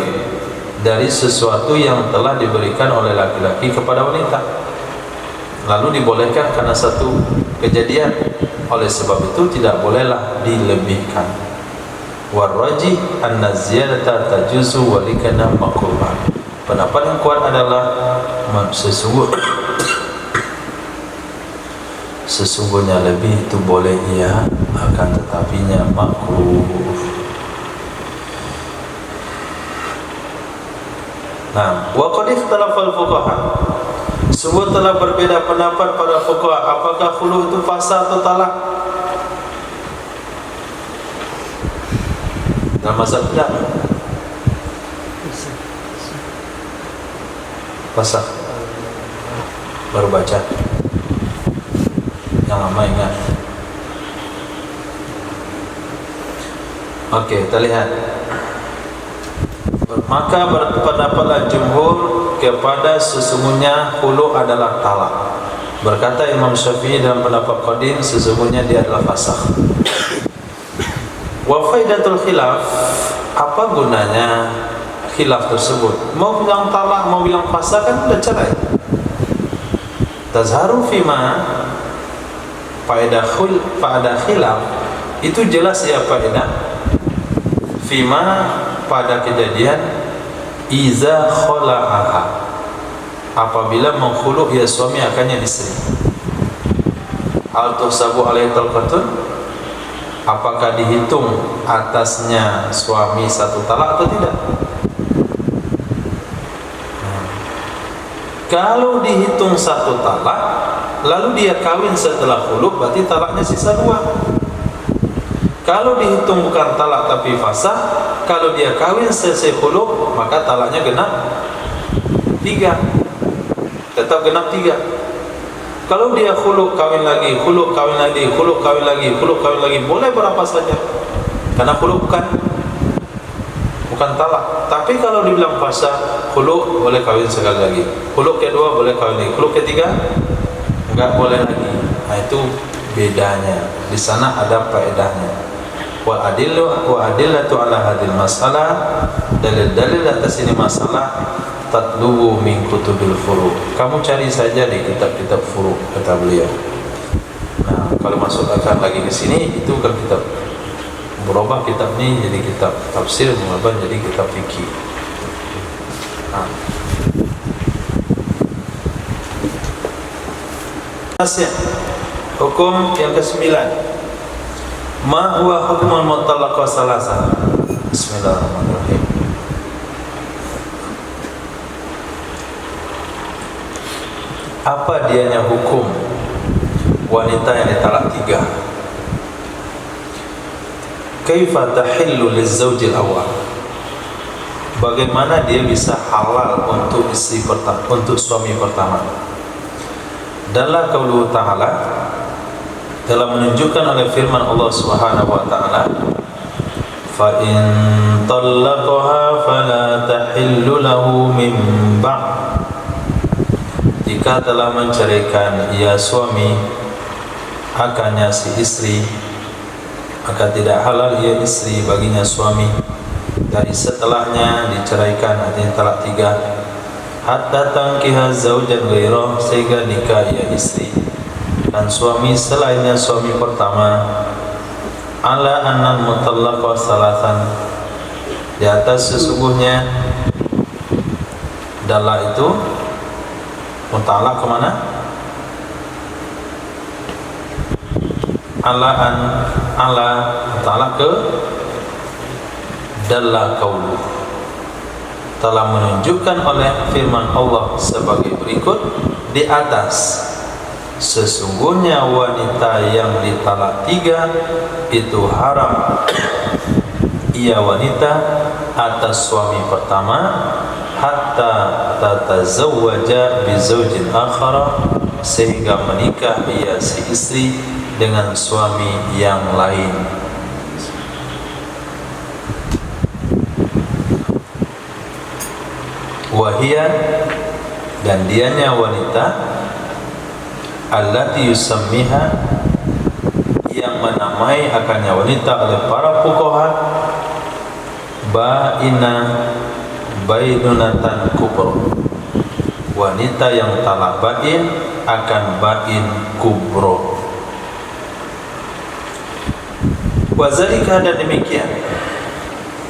dari sesuatu yang telah diberikan oleh laki-laki kepada wanita, lalu dibolehkan karena satu kejadian. Oleh sebab itu tidak bolehlah dilebihkan. Warrajih anna ziyadata tajuzu walikana maqruban. Pendapat yang kuat adalah sesungguhnya lebih itu boleh ia, akan tetapinya makruh. Nah, wa qad ikhtalafa al-fuqaha. Semua telah berbeda pendapat pada fuqaha, apakah khulu itu fasa atau talak. Dalam mazhab tidak fasa. Baru baca yang lama ingat. Oke, kita lihat. Maka berpendapatlah jumhur kepada sesungguhnya khulu adalah talak. Berkata Imam Syafi'i dalam pendapat qadim, sesungguhnya dia adalah fasakh. Wa faidatul khilaf, apa gunanya khilaf tersebut? Mau bilang talak, mau bilang fasakh, kan sudah cerai. Tazharu fima, faedah khilaf itu jelas ya faedah fima, pada kejadian iza khola'aha, apabila mengkhulu ya suami akannya istri. Al tuhsabu alaihi talqatun, apakah dihitung atasnya suami satu talak atau tidak? Kalau dihitung satu talak lalu dia kawin setelah khulu, berarti talaknya sisa 2. Kalau dihitung bukan talak tapi fasah, kalau dia kawin selesai khulu, maka talaknya genap 3. Tetap genap 3. Kalau dia khulu kawin lagi, khulu kawin lagi, khulu kawin lagi, khulu kawin lagi, boleh berapa saja. Karena khulu bukan talak. Tapi kalau dibilang fasah, khulu boleh kawin sekali lagi, khulu kedua boleh kawin lagi, khulu ketiga enggak boleh lagi. Nah, itu bedanya. Di sana ada faedahnya. Wa adillatu ala hadil masalah, dalil-dalil atas ini masalah tatlubu min kutubil furu. Kamu cari saja di kitab-kitab furu, kata beliau. Nah, kalau masuk akal lagi ke sini, itu kan kitab berubah kitab ini jadi kitab tafsir, berubah jadi kitab fikih. Nah. Hukum yang ke-9. Ma huwa hukmul mutallaqah salasa. Bismillahirrahmanirrahim. Apa dianya hukum wanita yang ditalak 3? Kaifa tahillu lizzawjil awwal? Bagaimana dia bisa halal untuk untuk suami pertama? Dalam qaulullah ta'ala, telah menunjukkan oleh firman Allah Subhanahu wa taala, fa in talaqaha fala tahillu lahu min ba'd. Jika telah menceraikan ia suami akannya si istri, maka tidak halal ia istri baginya suami dari setelahnya diceraikan, artinya talak 3, hatta tangkiha zaujan ghairah, sehingga nikah ia istri dan suami selainnya suami pertama. Ala annal mutallaqa salasan, di atas sesungguhnya dalak itu mutalak kemana? Ala mutalak ke dalla qaulu, telah menunjukkan oleh firman Allah sebagai berikut, di atas sesungguhnya wanita yang ditalak 3 itu haram ia wanita atas suami pertama hatta tatazawwaja bi zaujin akhara, sehingga menikah ia si istri dengan suami yang lain. Wahia, dan dianya wanita, allati yusammiha, yang menamai akannya wanita oleh para fuqaha, bainunatan kubro, wanita yang talak bain akan bain kubro. Wazalika, dan demikian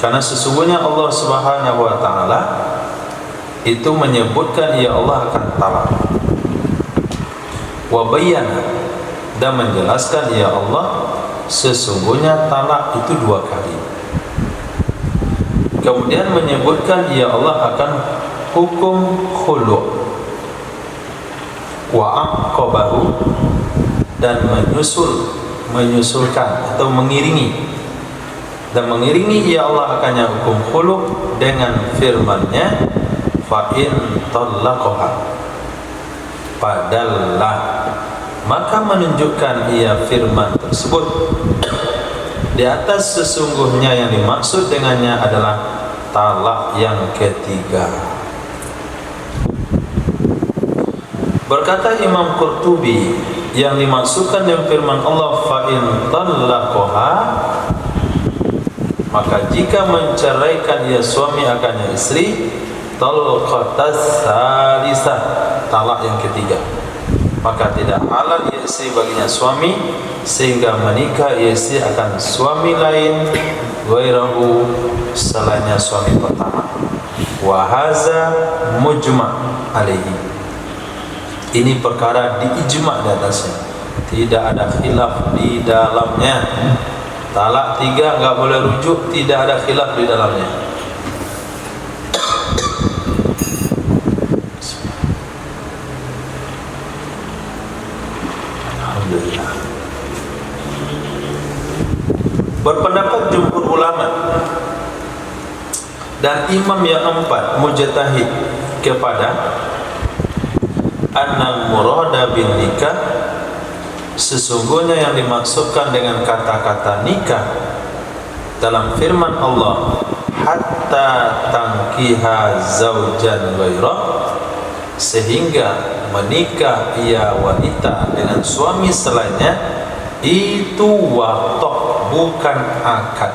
karena sesungguhnya Allah Subhanahu wa taala itu menyebutkan ya Allah akan talak. Wa bayyana, dan menjelaskan ya Allah sesungguhnya talak itu 2 kali. Kemudian menyebutkan ya Allah akan hukum khulu' wa aqabahu, dan menyusulkan atau mengiringi ya Allah akannya hukum khulu' dengan firman-Nya fa in talaqaha, padahal maka menunjukkan ia firman tersebut di atas sesungguhnya yang dimaksud dengannya adalah talak yang ketiga. Berkata Imam Qurtubi, yang dimaksudkan dengan firman Allah fa in talaqaha, maka jika menceraikan ia suami akannya istri, talqatas salisah, talak yang ketiga, maka tidak halal ia istri baginya suami, sehingga menikah ia istri akan suami lain ghairahu, selainnya suami pertama. Wa haza mujma' alaihi, ini perkara diijma' di atasnya, tidak ada khilaf di dalamnya. Talak 3 enggak boleh rujuk, tidak ada khilaf di dalamnya. Berpendapat jumhur ulama dan imam yang 4 mujtahid kepada annal murada bin nikah, sesungguhnya yang dimaksudkan dengan kata-kata nikah dalam firman Allah hatta tangkiha zaujan ghairah, sehingga menikah ia wanita dengan suami selainnya, itu watok, bukan akad.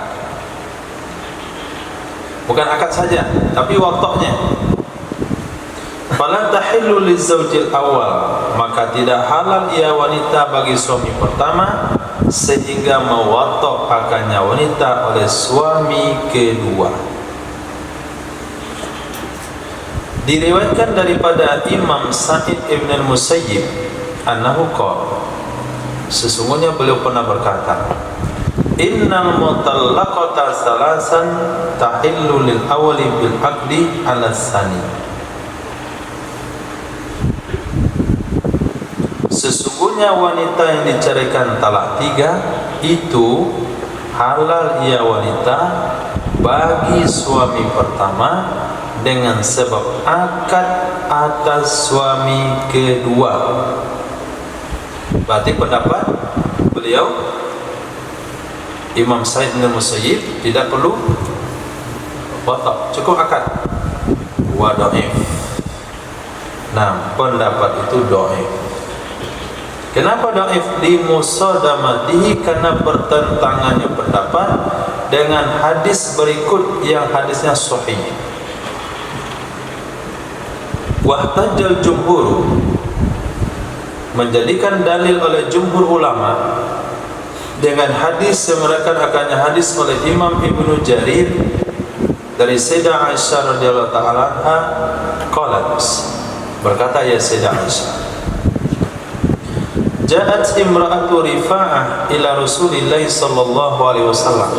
Bukan akad saja, tapi waktunya. Fala tahillu lizaujil awal, maka tidak halal ia wanita bagi suami pertama, sehingga mewatok akannya wanita oleh suami kedua. Diriwayatkan daripada Imam Sa'id ibn al-Musayyib annahu qala, sesungguhnya beliau pernah berkata, innal mutallaqata salasan tahillu lil awali bil aqdi ala tsani, sesungguhnya wanita yang diceraikan talak 3 itu halal ia wanita bagi suami pertama dengan sebab akad atas suami kedua. Berarti pendapat beliau Imam Sa'id bin Musayyib tidak perlu watak, cukup akad. Wa dhaif. Nah, pendapat itu dhaif. Kenapa dhaif? Li musadamatihi, karena bertentangannya pendapat dengan hadis berikut yang hadisnya sahih. Wahtajal jumhur, menjadikan dalil oleh jumhur ulama dengan hadis yang merupakan hadis oleh Imam Ibnu Jarir dari Sayyidah Aisyah radhiyallahu taala anha, qalat, berkata ya Sayyidah Aisyah, ja'at imra'atu Rifa'ah ila Rasulillah sallallahu alaihi wasallam,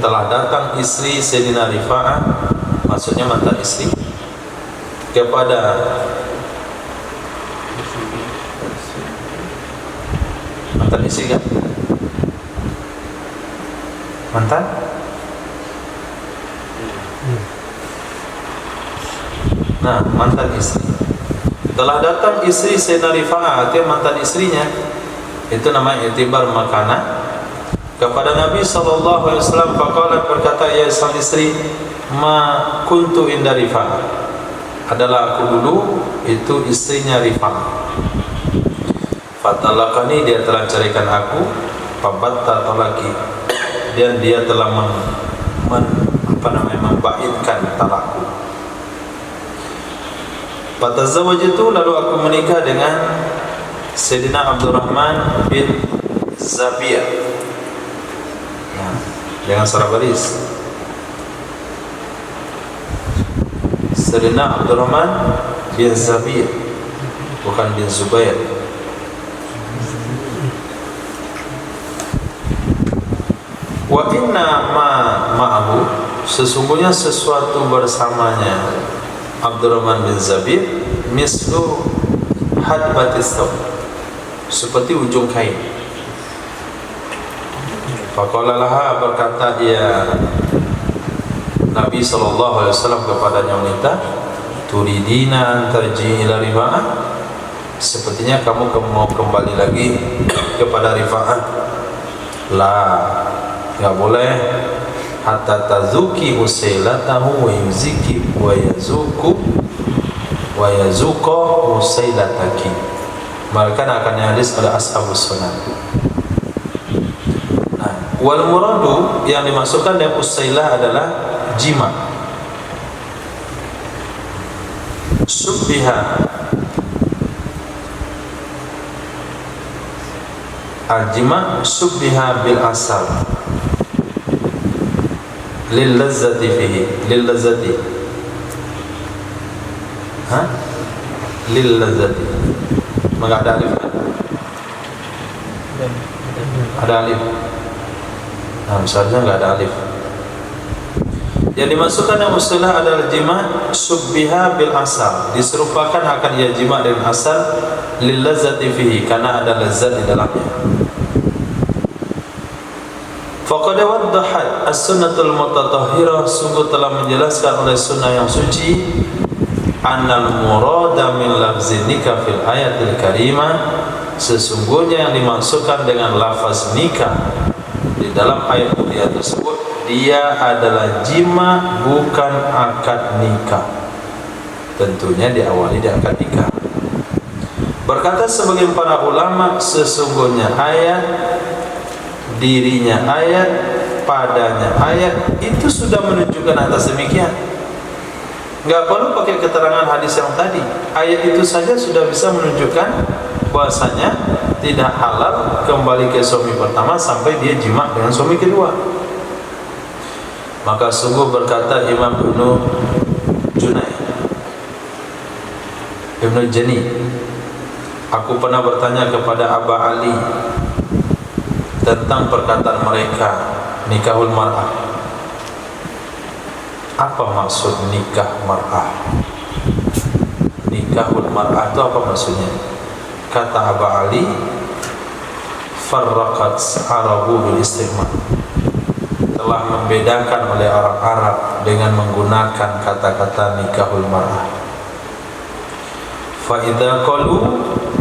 telah datang istri Sayyidina Rifa'ah, maksudnya mantan istri, kepada mantan istri kan? Mantan? Nah, mantan istri. Telah datang istri Sayyidina Rifa'ah, artinya mantan istrinya. Itu namanya i'tibar makana. Kepada Nabi sallallahu alaihi wasallam, faqala, berkata ya sang istri, ma kuntu inda Rifa'ah, adalah aku dulu itu istrinya Rifa'ah. Fatalaqani, dia telah carikan aku, fabatta talaqi, dan dia telah membaidkan talakku. Fatazawwajtu, lalu aku menikah dengan Sayyidina Abdurrahman bin Zabiyah. Nah, jangan salah baris. Sayyidina Abdurrahman bin Zabiyah, bukan bin Zubair. Wa inna ma'ahu, sesungguhnya sesuatu bersamanya Abdurrahman bin Zabir, mislu hadbatis thawb, seperti ujung kain. Faqala laha, berkata ya Nabi sallallahu alaihi wasallam kepadanya wanita, turidina an tarji ila Rifa'ah, sepertinya kamu mau kembali lagi kepada Rifa'ah. La, enggak boleh, hatta tazuki usailatahu wa yuziki wa yazuqa usailataki. Maka akan hadis oleh ashabus sunan. Nah, wal muradu, yang dimaksudkan dengan usailah adalah jima. Subbiha, al-jima subbiha bil asal lil lazzati fihi, lil lazzati, lil lazzati, maka ada alif kan? Ada alif. Nah, misalnya enggak ada alif. Yang dimasukkan yang usulah adalah jima subbiha bil asal, diserupakan akan ia jima dengan asal, lil lazzati fihi, karena ada lezat di dalamnya. Faqad waddahat as-sunnatul mutatahhirah, sungguh telah menjelaskan oleh sunnah yang suci, annal murada min lafzi nikah fil ayatil karimah, sesungguhnya yang dimaksudkan dengan lafaz nikah di dalam ayat mulia tersebut, dia adalah jima, bukan akad nikah. Tentunya diawali di akad nikah. Berkata sebagian para ulama, sesungguhnya ayat, dirinya ayat, padanya ayat, itu sudah menunjukkan atas demikian. Enggak perlu pakai keterangan hadis yang tadi. Ayat itu saja sudah bisa menunjukkan bahwasanya tidak halal kembali ke suami pertama sampai dia jima dengan suami kedua. Maka sungguh berkata Imam Ibnu Jani, aku pernah bertanya kepada Aba Ali tentang perkataan mereka nikahul mar'ah. Apa maksud nikah mar'ah? Nikahul mar'ah itu apa maksudnya? Kata Aba Ali, farraqat arabu bil istighmal, telah membedakan oleh orang Arab dengan menggunakan kata-kata nikahul mar'ah. Fa idza qalu,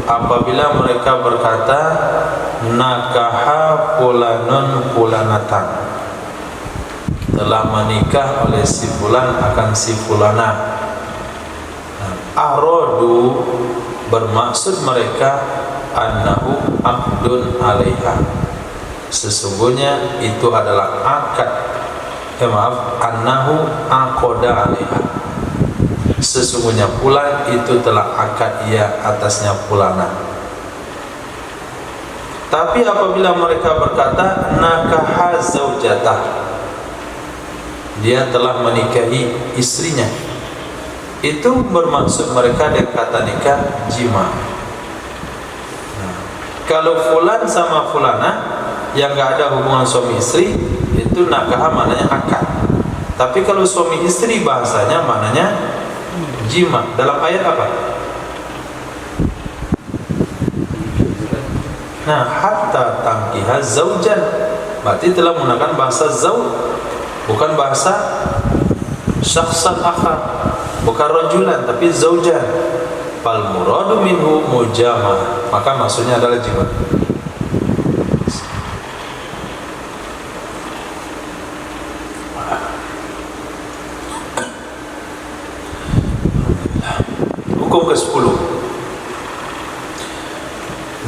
apabila mereka berkata nakaha fulanun fulanatan, telah menikah oleh si fulan akan si fulana. Aradu, bermaksud mereka annahu aqdun 'alaiha. Sesungguhnya itu adalah annahu aqada 'alaiha. Sesungguhnya pula itu telah akad ia atasnya fulana. Tapi apabila mereka berkata nakaha zaujatah, dia telah menikahi istrinya, itu bermaksud mereka dengan kata nikah jima. Kalau fulan sama fulana yang enggak ada hubungan suami istri, itu nakah maknanya akad. Tapi kalau suami istri bahasanya maknanya jima. Dalam ayat apa? Nah, hatta tangkiha zaujan, berarti telah menggunakan bahasa zauj, bukan bahasa syakhsan akhar, bukan rajulan tapi zaujan. Fal muradu minhu mujama, maka maksudnya adalah jima. Hukum ke-10,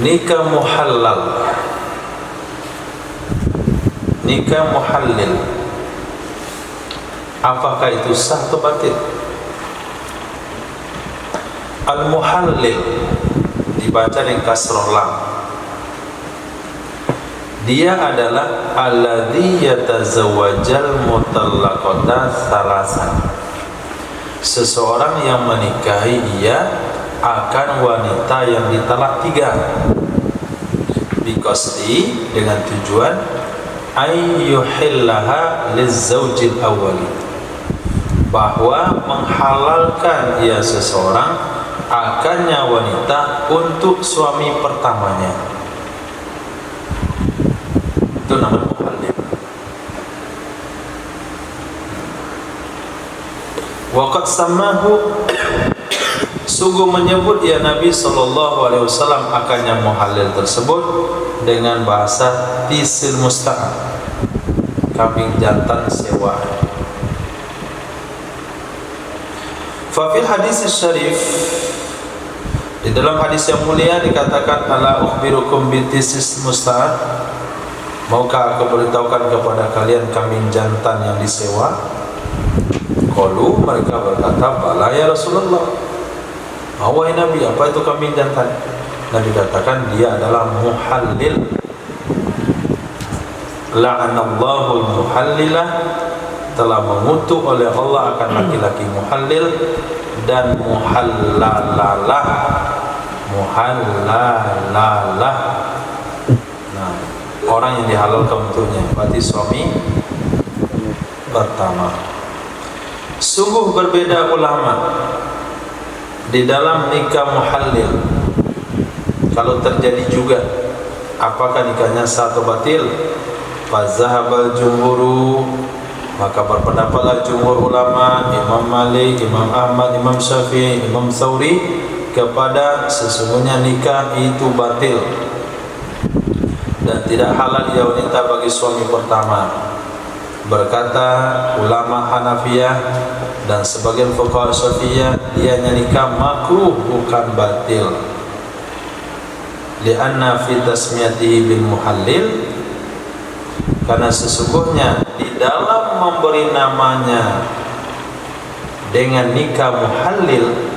nikah muhallal. Nikah muhallil, apakah itu sah atau batil? Al-muhallil dibaca dengan kasrah lam. Dia adalah alladzi yatazawwajal mutallaqata salasan, seseorang yang menikahi ia akan wanita yang ditalak 3, biqasdi, dengan tujuan ayyuhillaha lizzawjil awwali, bahwa menghalalkan ia seseorang akannya wanita untuk suami pertamanya. Itu namanya muhallil. Waqad samahu, sungguh menyebut ya Nabi SAW akannya muhallil tersebut dengan bahasa tisil musta'ab, kambing jantan sewaan. Fafil hadis syarif, di dalam hadis yang mulia dikatakan ala ukhbirukum bitisis musta'ab, maukah aku beritahukan kepada kalian kambing jantan yang disewa? Qalu, mereka berkata, bala ya Rasulullah. Wahai Nabi, apa itu kambing jantan? Nabi katakan dia adalah muhallil. La'anallahul muhallilah, telah mengutuk oleh Allah akan laki-laki muhallil dan muhallalalah. Muhallalalah, nah, orang yang dihalalkan untuknya, berarti suami pertama. Sungguh berbeda ulama di dalam nikah muhallil. Kalau terjadi juga, apakah nikahnya sah atau batil? Fazahabal jumhuru, maka berpendapatlah jumhur ulama, Imam Malik, Imam Ahmad, Imam Syafi'i, Imam Thawri, kepada sesungguhnya nikah itu batil dan tidak halal ia wanita bagi suami pertama. Berkata ulama Hanafiyah dan sebagian fuqaha Syafi'iyah, dianya nikah makruh bukan batil. Lianna fi tasmiyatihi bil muhallil, karena sesungguhnya di dalam memberi namanya dengan nikah muhallil.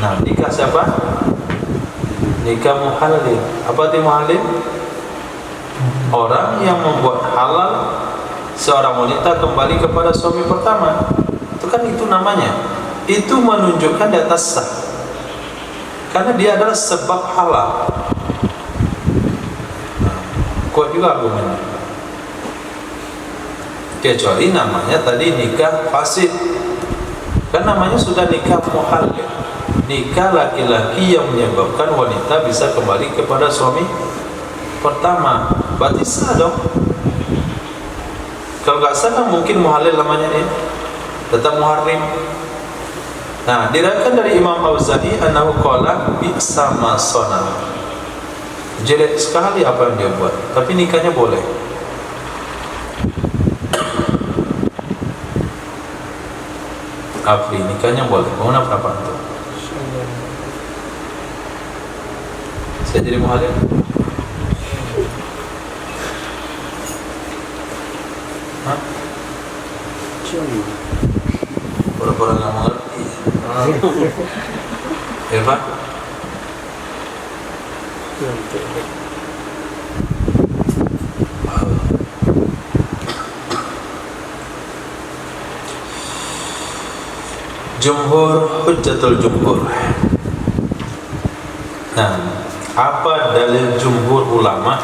Nah, nikah siapa? Nikah muhallil. Apa itu muhallil? Orang yang membuat halal seorang wanita kembali kepada suami pertama. Itu kan itu namanya. Itu menunjukkan di atas sah, karena dia adalah sebab halal. Kuat juga argumennya. Kecuali namanya tadi nikah fasid, kan namanya sudah nikah muhallil, nikah laki-laki yang menyebabkan wanita bisa kembali kepada suami pertama, berarti sah dong. Kalau nggak sah kan mungkin muhallil namanya dia, tetap muharrim. Nah, diriwayatkan dari Imam Auza'i annahu qala bi'sa ma sana, jelek sekali apa yang dia buat, tapi nikahnya boleh. Afri, nikahnya boleh. Bagaimana pendapat itu? Saya jadi muhalil. Hah? Pura-pura nggak mengerti. Irfan? Jumhur, hujjatul jumhur. Nah, apa dalil jumhur ulama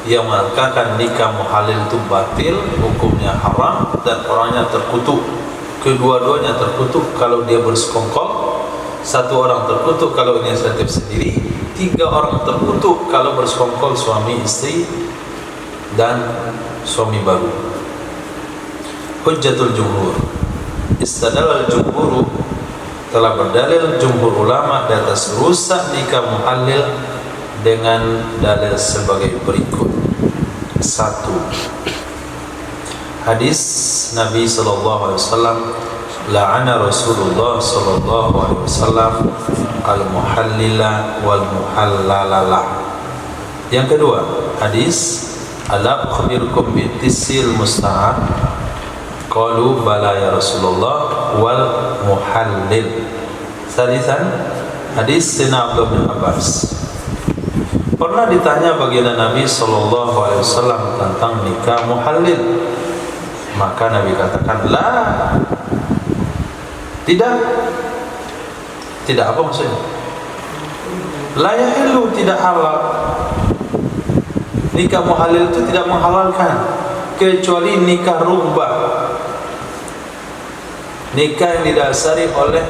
yang mengatakan nikah muhalil itu batil, hukumnya haram, dan orangnya terkutuk? Kedua-duanya terkutuk kalau dia bersekongkol. Satu orang terkutuk kalau inisiatif sendiri. 3 orang terkutuk kalau bersekongkol suami istri dan suami baru. Hujjatul jumhur. Istadalal jumhur, telah berdalil jumhur ulama di atas rusak nikah muhalil dengan dalil sebagai berikut. 1. Hadis Nabi sallallahu alaihi wasallam, la'ana Rasulullah sallallahu alaihi wasallam al-muhallila wal muhallala. Yang kedua, hadis ala ukhbirukum bi tisil musta'ab, qalu bala ya Rasulullah wal muhallil. Salisan, hadis Sayyidina Abdullah bin Abbas. Pernah ditanya baginda Nabi sallallahu alaihi wasallam tentang nikah muhallil. Maka Nabi katakan, la, tidak apa maksudnya? La yahillu, tidak halal. Nikah muhalil itu tidak menghalalkan, kecuali nikah rubbah, nikah yang didasari oleh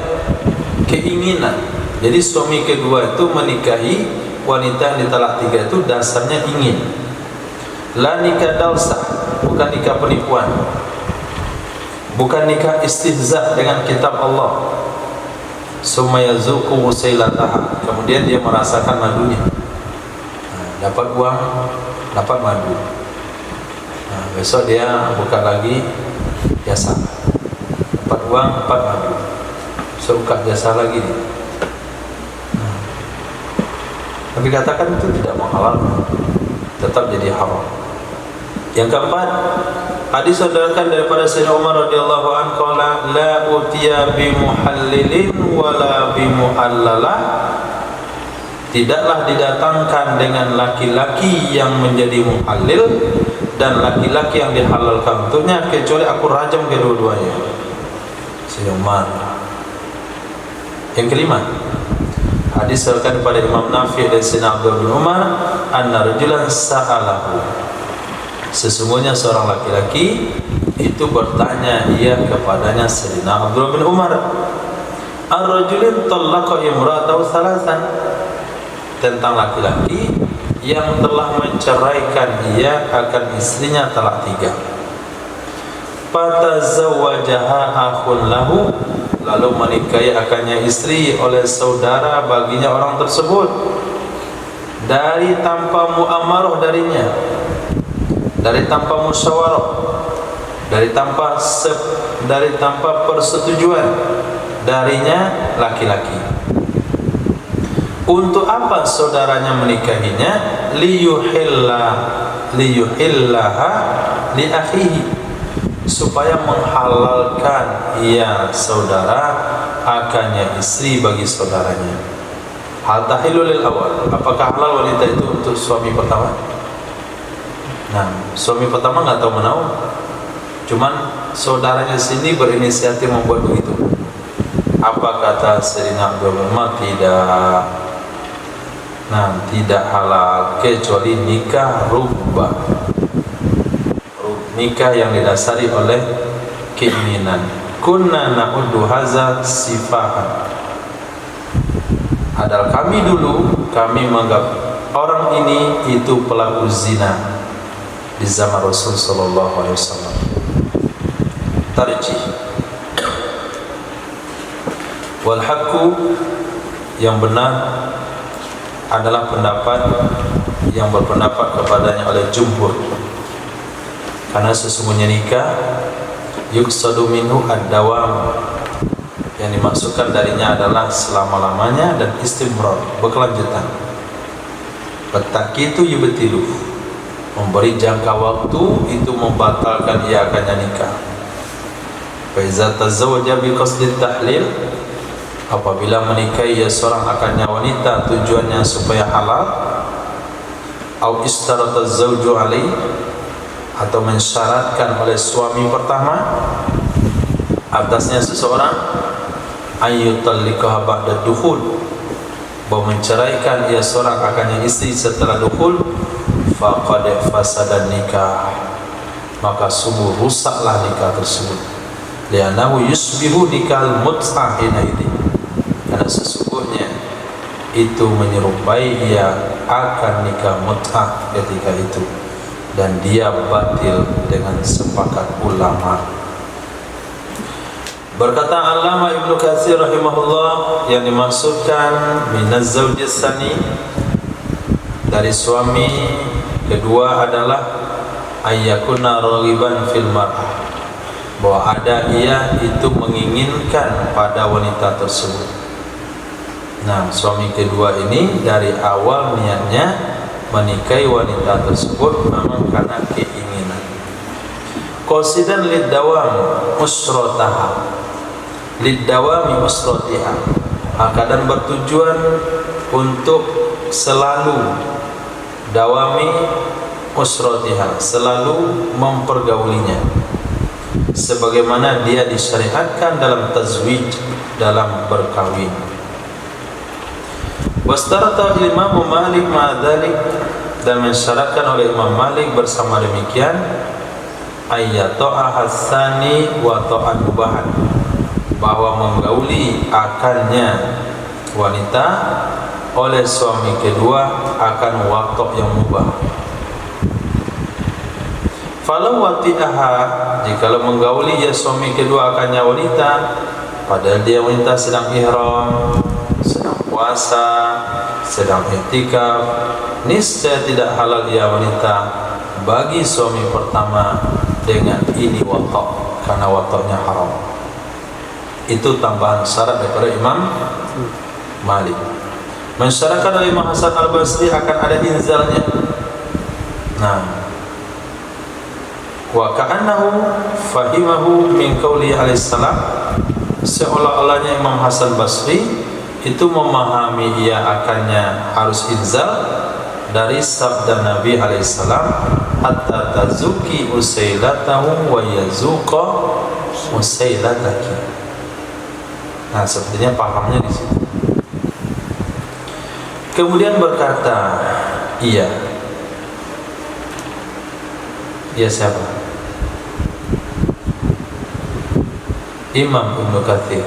keinginan. Jadi suami kedua itu menikahi wanita yang ditalak 3 itu dasarnya ingin. La nikah dalsah, bukan nikah penipuan, bukan nikah istihza dengan kitab Allah. Summa yazuqu usailataha, kemudian dia merasakan madunya. Dapat uang, dapat madu. Besok dia buka lagi jasa, dapat uang, dapat madu. Besok buka jasa lagi dia. Tapi katakan itu tidak menghalalkan, tetap jadi haram. Yang keempat, hadis saudarakan daripada Sayyidina Umar radhiyallahu anhu, qala la utiya bi muhallilin wala bi muhallalah, tidaklah didatangkan dengan laki-laki yang menjadi muhallil dan laki-laki yang dihalalkan untuknya, kecuali aku rajam kedua-duanya. Sayyidina Umar. Yang kelima, hadis saudarakan daripada Imam Nafi dan Sayyidina Abdullah bin Umar, anna rajulan sa'alahu, sesungguhnya seorang laki-laki itu bertanya ia kepadanya Sayyidina Abdullah bin Umar, ar-rajulin tallaqa imra'atahu thalathan, tentang laki-laki yang telah menceraikan ia akan istrinya talak 3. Fatazawwajaha akhun lahu, lalu menikahi akannya istri oleh saudara baginya orang tersebut, dari tanpa muamarah darinya, dari tanpa musyawarah, dari tanpa persetujuan darinya laki-laki. Untuk apa saudaranya menikahinya? Liyuhillaha li akhihi, supaya menghalalkan ia saudara akannya istri bagi saudaranya. Hal tahilul lil awal, apakah halal wanita itu untuk suami pertama? Nah, suami pertama nggak tahu menahu, cuman saudaranya sini berinisiatif membuat begitu. Apa kata Sayyidina Abdullah bin Umar? Tidak. Nah, tidak halal kecuali nikah rubbah, nikah yang didasari oleh keinginan. Kunna na'uddu hadza sifahan, adalah kami dulu, kami menganggap orang ini itu pelaku zina di zaman Rasul sallallahu alaihi wasallam. Tarjih wal haqqu, yang benar adalah pendapat yang berpendapat kepadanya oleh jumhur, karena sesungguhnya nikah yuqsadu minhu ad-dawam, yang dimaksudkan darinya adalah selama-lamanya dan istimrar, berkelanjutan. Fatakitu yubtilu, memberi jangka waktu itu membatalkan ia akannya nikah. Fa iza tazawwaja bi qasdi tahlil, apabila menikahi ia seorang akannya wanita tujuannya supaya halal, au istarata zawju alaihi, atau mensyaratkan oleh suami pertama atasnya seseorang ayyutallikaha ba'da dukhul, bahwa menceraikan ia seorang akannya istri setelah dukhul, faqad fasada nikah, maka sungguh rusaklah nikah tersebut. Li'annahu yusbihu nikahal mut'ah hinaidin, karena sesungguhnya itu menyerupai ia akan nikah mut'ah ketika itu, dan dia batil dengan sepakat ulama. Berkata Allama Ibnu Katsir rahimahullah, yang dimaksudkan minaz zawjis tsani, dari suami kedua adalah ayyakuna raghiban fil mar'ah, bahwa ada ia itu menginginkan pada wanita tersebut. Nah, suami kedua ini dari awal niatnya menikahi wanita tersebut memang karena keinginan. Qasidan lid-dawam usrataha, lid-dawami usratiha, dan bertujuan untuk selalu dawami usratiha, selalu mempergaulinya, sebagaimana dia disyariatkan dalam tazwij, dalam berkawin. Wastarata Imam Malik ma'adzalik, dan mensyaratkan oleh Imam Malik bersama demikian ayyata'a hasani wa ta'an mubahan, bahwa menggauli akannya wanita oleh suami kedua akan watok yang mubah. Falau wati'aha, jikalau menggauli ya suami kedua akannya wanita padahal dia wanita sedang ihram, sedang puasa, sedang i'tikaf, niscaya tidak halal ya wanita bagi suami pertama dengan ini watok, karena watoknya haram. Itu tambahan syarat daripada Imam Malik. Mensyaratkan oleh Imam Hasan Al-Basri akan ada inzalnya. Nah, wa ka'annahu fahimahu min qawli alaihi salam, seolah-olahnya Imam Hasan Basri itu memahami ia akannya harus inzal dari sabda Nabi alaihi salam, hatta tazuki usailatahu wa yazuqa usailataki. Nah, sepertinya pahamnya di situ. Kemudian berkata, iya siapa? Imam Ibnu Katsir.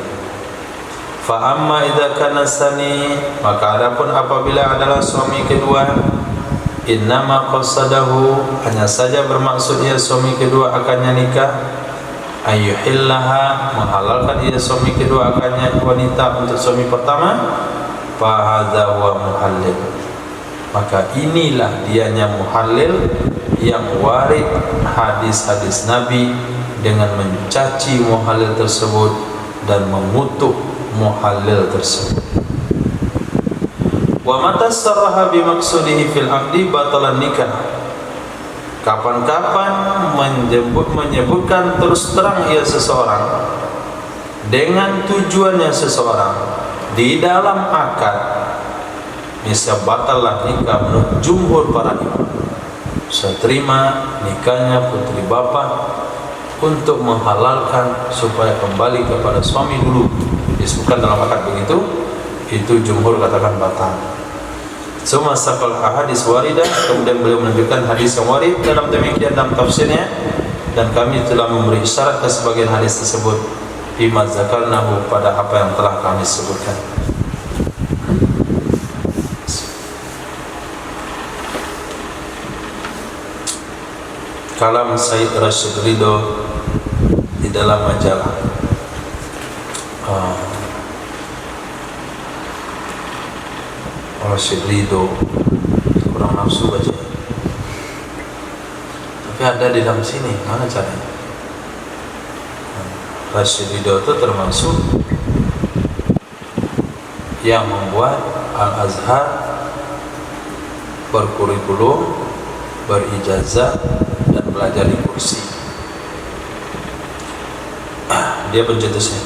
Fa amma idza kana sani, maka adapun apabila adalah suami kedua, innama qasadahu, hanya saja bermaksud ia suami kedua akannya nikah, ayyuhillaha, menghalalkan ia suami kedua akannya wanita untuk suami pertama, fa hadza huwa muhallil, maka inilah dianya muhallil yang warid hadis-hadis Nabi dengan mencaci muhallil tersebut dan mengutuk muhallil tersebut. Wa mata sarraha bi maqsudihi fil aqdi batalan nikah, kapan-kapan menyebutkan terus terang ia seseorang dengan tujuannya seseorang di dalam akad, niscaya batallah nikah menurut jumhur para imam. Saya terima nikahnya putri bapak untuk menghalalkan supaya kembali kepada suami dulu, disebutkan dalam akad begitu, itu jumhur katakan batal. Semua sakal hadis waridah, kemudian beliau menunjukkan hadis yang warid dalam demikian dalam tafsirnya, dan kami telah memberi isyarat ke sebagian hadis tersebut bima zakarnahu, pada apa yang telah kami sebutkan. Kalam Said Rashid Ridho di dalam majalah Rashid Ridho, kurang nafsu baca, tapi ada di dalam sini, mana caranya? Rashid Ridho itu termasuk yang membuat Al-Azhar berkurikulum, berijazah, dan belajar di kursi. Dia pencetusnya.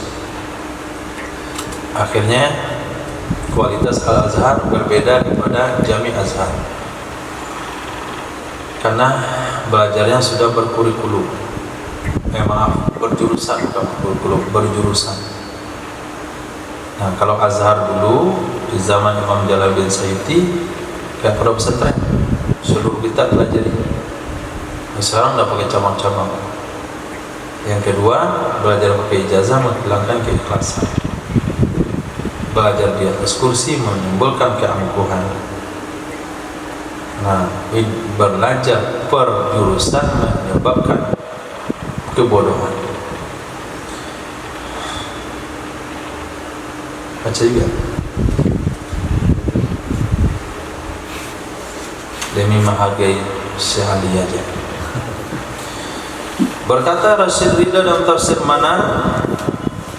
Akhirnya kualitas Al-Azhar berbeda daripada Jami Azhar, karena belajarnya sudah berkurikulum. Berjurusan, bukan kurikulum, berjurusan. Nah, kalau Azhar dulu di zaman Imam Jalaluddin Suyuti kayak pada pesantren, seluruh kita pelajari. Sekarang udah pakai cabang-cabang. Yang kedua, belajar pakai ijazah menghilangkan keikhlasan. Belajar di atas kursi menimbulkan keangkuhan. Nah, belajar per jurusan menyebabkan kebodohan. Baca juga. Demi menghargai Syekh Ali aja. Berkata Rasyid Ridha dalam tafsir Manar,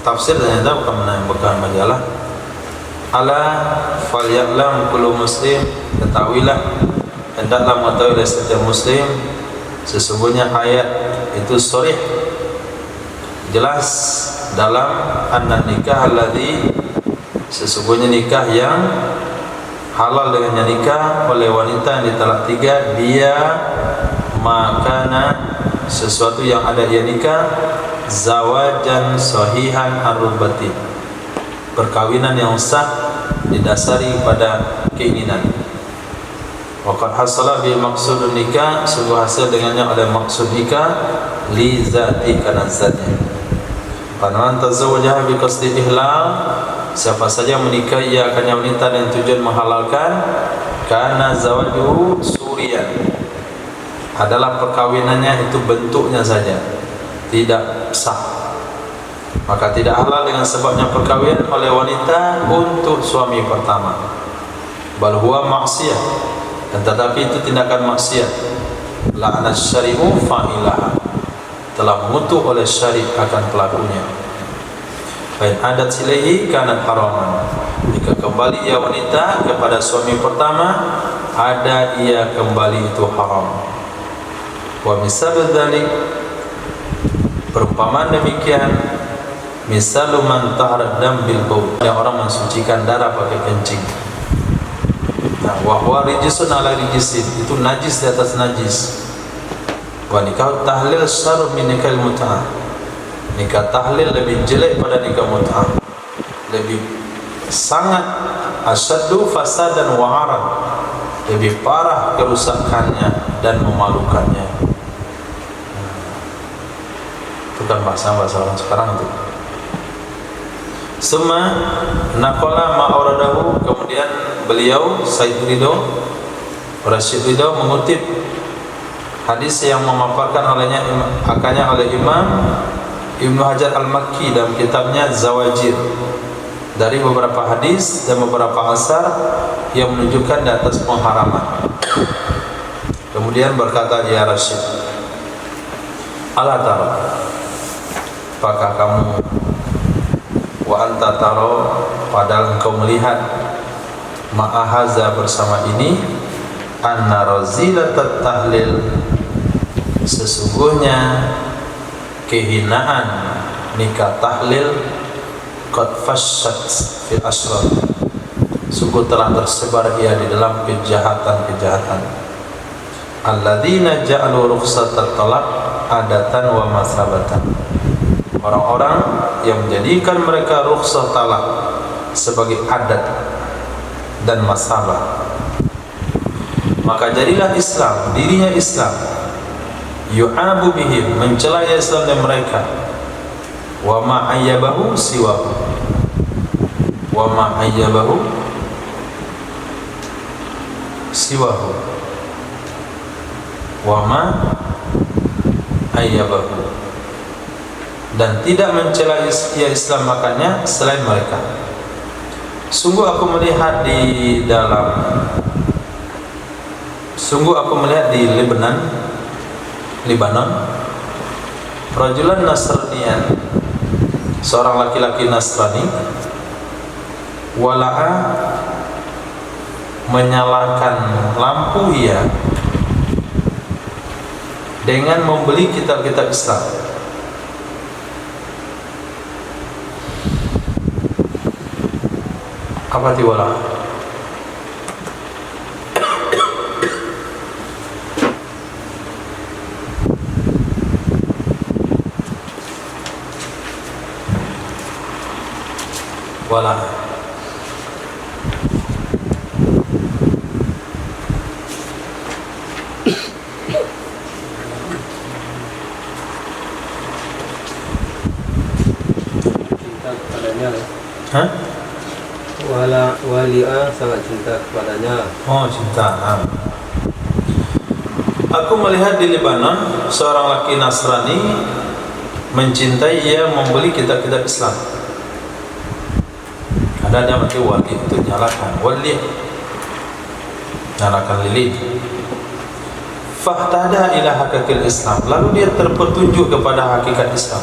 tafsir ternyata bukan majalah. Ala falya'lam kullu muslim, ketahuilah, hendaklah mengetahui oleh setiap muslim, sesungguhnya ayat itu sharih, jelas dalam anna nikah alladhi, sesungguhnya nikah yang halal dengannya nikah oleh wanita yang ditalak 3, dia makana sesuatu yang ada ia nikah, zawajan sahihan ar-rubati, perkawinan yang sah didasari pada keinginan. Waqad hasala bi maqsudun nikah, sungguh hasil dengannya oleh maksud nikah, li zati, karena zatnya. Faman tazawwaja bi qasdi ihlal, siapa saja menikah ia akan wanita dengan tujuan menghalalkan, karena zawajuhu suriyan, adalah perkawinannya itu bentuknya saja, tidak sah. Maka tidak halal dengan sebabnya perkawinan oleh wanita untuk suami pertama. Bal huwa maksiyah, dan tetapi itu tindakan maksiat. La'ana syari'u fa'ilaha, telah mengutuk oleh syari' akan pelakunya. Fa'in adat silaihi kanat haraman, jika kembali ia wanita kepada suami pertama, ada ia kembali itu haram. Wa misal dzalik, perumpamaan demikian, misalu man tahara dam bil baul, yang orang mensucikan darah pakai kencing. Nah, wa huwa rijisun ala rijisin, itu najis di atas najis. Wa nikah tahlil syarr min nikah mut'ah, nikah tahlil lebih jelek pada nikah mut'ah, lebih sangat asyaddu fasadan wa aran, lebih parah kerusakannya dan memalukannya. Itu kan bahasa orang sekarang itu. Summa naqala ma'uradahu, kemudian beliau Said Ridho, Rasyid Ridho mengutip hadis yang memaparkan olehnya akannya oleh Imam Ibnu Hajar Al-Makki dalam kitabnya Zawajir, dari beberapa hadis dan beberapa asar yang menunjukkan di atas pengharaman. Kemudian berkata ya Rasyid, ala taro, apakah kamu, wa anta taro, padahal engkau melihat, ma'ahaza, bersama ini, anna razilatat tahlil, sesungguhnya kehinaan nikah tahlil, qad fasyat fil asrar, sungguh telah tersebar ia di dalam kejahatan-kejahatan. Alladzina ja'alu rukhsatat talaq adatan wa masabatan, orang-orang yang menjadikan mereka rukhsah talak sebagai adat dan masabah. Maka jadilah Islam, dirinya Islam, yu'abu bihim, mencela Islam dan mereka, wa ma ayyabahu siwahu, wa ma ayyabahu siwahu, wa ma ayyabahu, dan tidak mencela ya Islam makannya selain mereka. Sungguh aku melihat di Lebanon, rajulan Nasraniyan, seorang laki-laki Nasrani, wala'a menyalakan lampu iya, dengan membeli kitab-kitab Islam. Apa tiwala? Wala. Hah? Walia sangat cinta kepadanya. Oh, cinta. Aku melihat di Lebanon seorang laki Nasrani mencintai, ia membeli kitab-kitab Islam. Ada dia mati wali itu nyalakan wali, nyalakan lilin. Fahtada ila hakikil Islam, lalu dia terpetunjuk kepada hakikat Islam,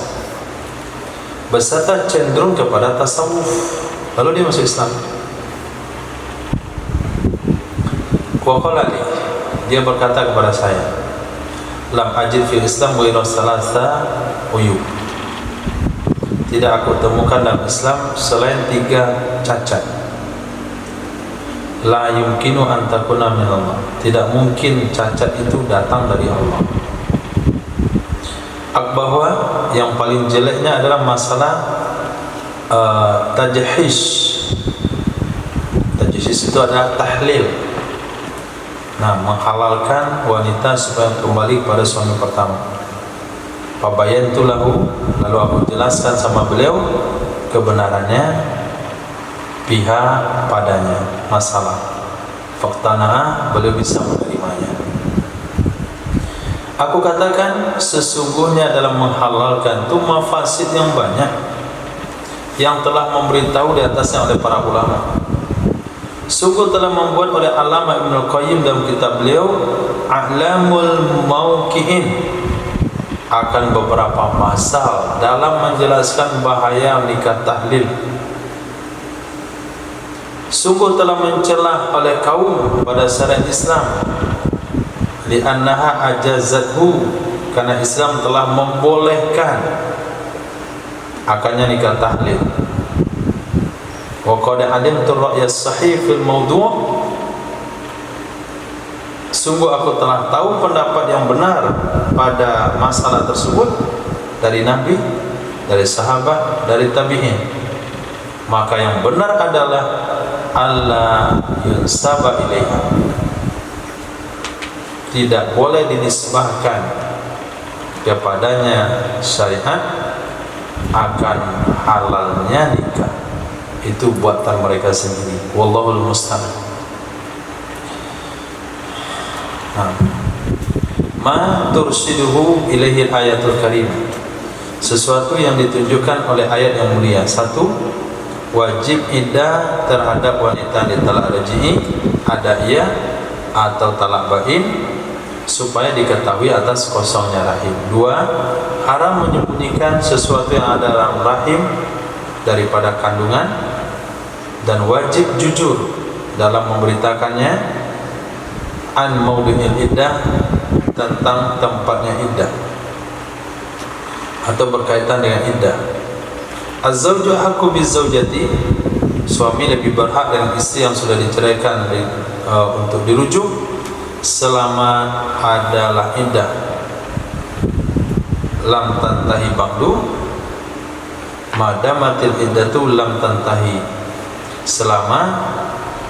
beserta cenderung kepada tasawuf, lalu dia masuk Islam. Waqala li, dia berkata kepada saya, lam ajid fil Islam ghairu salasa uyub, tidak aku temukan dalam Islam selain 3 cacat. La yumkinu an takuna min Allah, tidak mungkin cacat itu datang dari Allah. Bahwa yang paling jeleknya adalah masalah tajhish. Tajhish itu adalah tahlil, menghalalkan wanita supaya kembali kepada suami pertama. Fabayantu lahu, lalu aku jelaskan sama beliau kebenarannya, pihak padanya masalah. Faktana, beliau bisa menerimanya. Aku katakan sesungguhnya dalam menghalalkan itu mafasid yang banyak yang telah memberitahu di atasnya oleh para ulama. Sungguh telah membuat oleh Allamah Ibnu Qayyim dalam kitab beliau A'lamul Mauqi'in akan beberapa pasal dalam menjelaskan bahaya nikah tahlil. Sungguh telah mencelah oleh kaum pada syariat Islam, li'annaha ajazathu, karena Islam telah membolehkan akannya nikah tahlil. Wa qad alimtu ar-ra'ya as-sahih fil mawdu', sungguh aku telah tahu pendapat yang benar pada masalah tersebut dari Nabi, dari sahabat, dari tabi'in. Maka yang benar adalah Allah yunsaba ilaiha, tidak boleh dinisbahkan kepadanya syariat akan halalnya nikah. Itu buatan mereka sendiri. Wallahul musta'an. Ma tursiduhu ilaihi ayatul karim, sesuatu yang ditunjukkan oleh ayat yang mulia. 1. Wajib iddah terhadap wanita di talak raj'i, ada iya atau talak bain, supaya diketahui atas kosongnya rahim. 2. Haram menyembunyikan sesuatu yang ada dalam rahim daripada kandungan, dan wajib jujur dalam memberitakannya an maudhi'il iddah, tentang tempatnya iddah atau berkaitan dengan iddah. Az-zawju haqqu biz-zawjati, suami lebih berhak dengan istri yang sudah diceraikan untuk dirujuk selama adalah iddah. Lam tantahi ba'du, madamatil iddatu lam tantahi, selama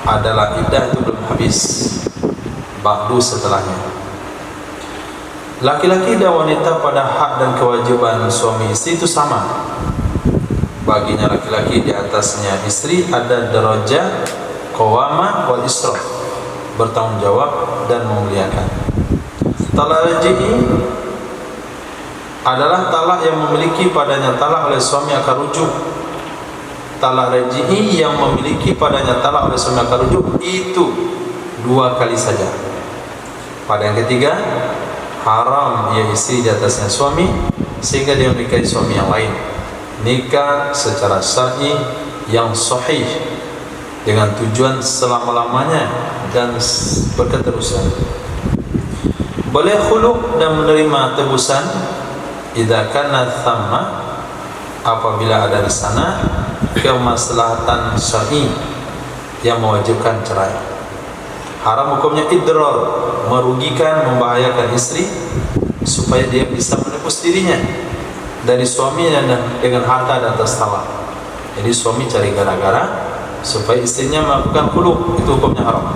adalah iddah itu belum habis, ba'du setelahnya. Laki-laki dan wanita pada hak dan kewajiban suami istri itu sama. Baginya laki-laki di atasnya istri ada derajat qawamah wal israf, bertanggung jawab dan memuliakan. Talak raj'i adalah talak yang memiliki padanya talak oleh suami akan rujuk. Talak raj'i yang memiliki padanya talak oleh suami akan rujuk itu 2 kali saja. Pada yang ketiga, haram ia istri di atasnya suami sehingga dia menikahi suami yang lain. Nikah secara syar'i yang sahih dengan tujuan selama-lamanya dan berketerusan. Boleh khulu dan menerima tebusan idza kana thamma, apabila ada di sana kemaslahatan syar'i yang mewajibkan cerai. Haram hukumnya idrar, merugikan, membahayakan istri supaya dia bisa menebus dirinya dari suaminya dengan harta dan atas talak. Jadi suami cari gara-gara supaya istrinya melakukan khulu, itu hukumnya haram.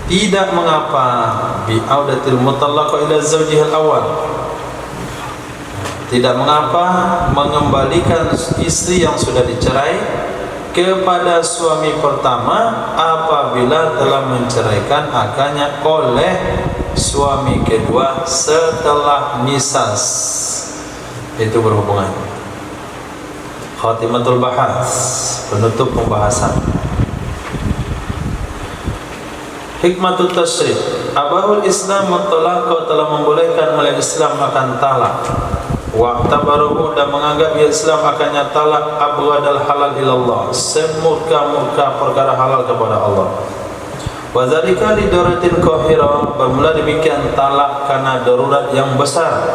Tidak mengapa bi'audatil mutallaqa ila zawjiha al-awwal, tidak mengapa mengembalikan istri yang sudah dicerai kepada suami pertama apabila telah menceraikan akannya oleh suami kedua setelah misas. Itu berhubungan. Khatimatul bahas, penutup pembahasan. Hikmatul tasyrih, abahul Islam mutlaqah, telah membolehkan oleh Islam akan talak. Wa tabaruhu, dan menganggap Islam akannya talak abghadal halal ilallah, semurka-murka perkara halal kepada Allah. Wa dzalika li daruratin qahira, bermula demikian talak karena darurat yang besar.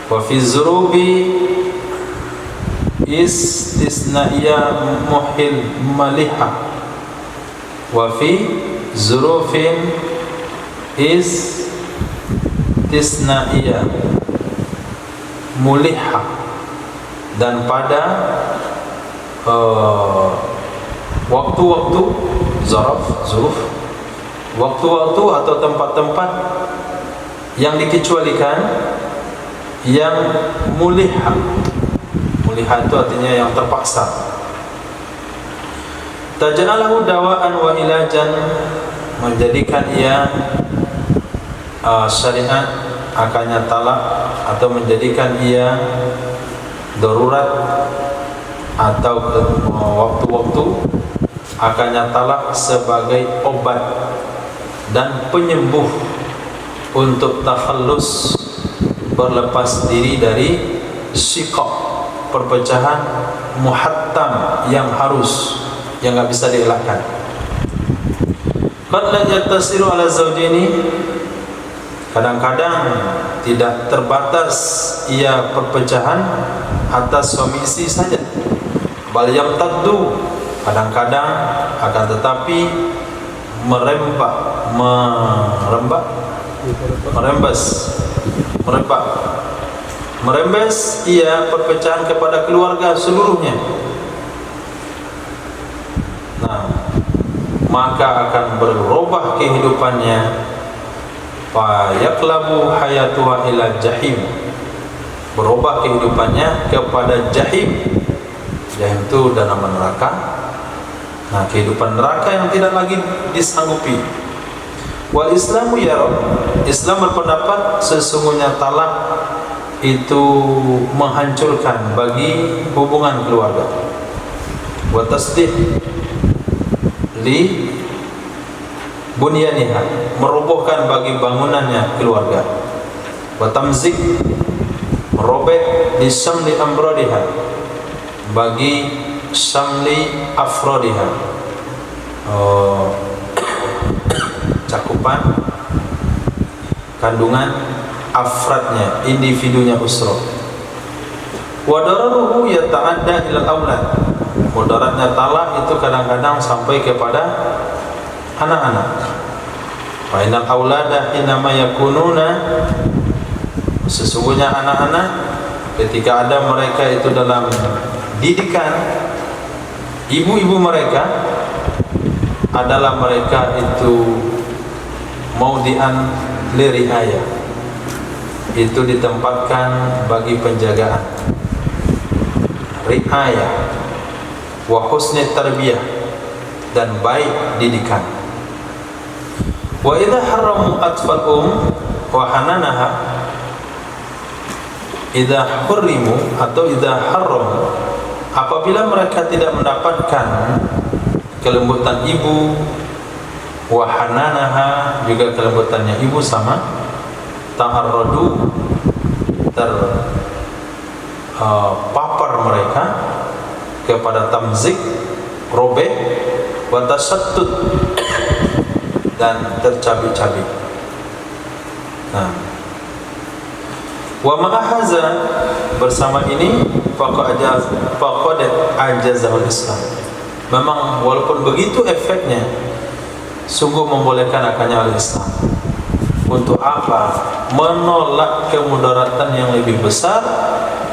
Wa fi zurubi istisna'iyya muhil maliha, wa fi zurufin istisna'iyya mulihah, dan pada waktu-waktu zaraf, zuruf, waktu-waktu atau tempat-tempat yang dikecualikan, yang mulihah. Mulihah itu artinya yang terpaksa. Taj'alahu dawaan wa ilajan, menjadikan ia syariat akannya talak, atau menjadikan ia darurat atau waktu-waktu akannya talak sebagai obat dan penyembuh untuk takhallus, berlepas diri dari syiqaq, perpecahan muhattam yang harus, yang enggak bisa dielakkan. Qad la yattasiru ala zawjaini, kadang-kadang tidak terbatas ia perpecahan atas suami istri saja. Bal yamtaddu, kadang-kadang akan tetapi merembes ia perpecahan kepada keluarga seluruhnya. Nah, maka akan berubah kehidupannya, fa yaqlabu hayatuha ila jahim, berubah kehidupannya kepada jahim. Jahim itu dan nama neraka. Nah, kehidupan neraka yang tidak lagi disanggupi. Wal Islamu yara, Islam berpendapat sesungguhnya talak itu menghancurkan bagi hubungan keluarga. Wa tasdih li bunyaniha, merobohkan bagi bangunannya keluarga. Wa tamzik, merobek di samli amrodiha, bagi samli afrodiha, cakupan kandungan afradnya, individunya usra. Wa dararuhu yata'adda ila aulad, mudaratnya talak itu kadang-kadang sampai kepada anak-anak. Fa innal aulada inama yakununa, sesungguhnya anak-anak ketika ada mereka itu dalam didikan ibu-ibu mereka, adalah mereka itu maudian liriayah, itu ditempatkan bagi penjagaan, riayah wa husni tarbiyah, dan baik didikan. Wa idza haramu atfal wa hananaha, idza hurrimu atau idza haramu, apabila mereka tidak mendapatkan kelembutan ibu, wa hananaha, juga kelembutannya ibu sama, taharradu, terpapar mereka kepada tamzik, robek, wa tasattut, dan tercabik-cabik. Nah, wa ma'ahaza, bersama ini faqad ajazahul Islam. Memang walaupun begitu efeknya, sungguh membolehkan akannya oleh Islam. Untuk apa? Menolak kemudaratan yang lebih besar,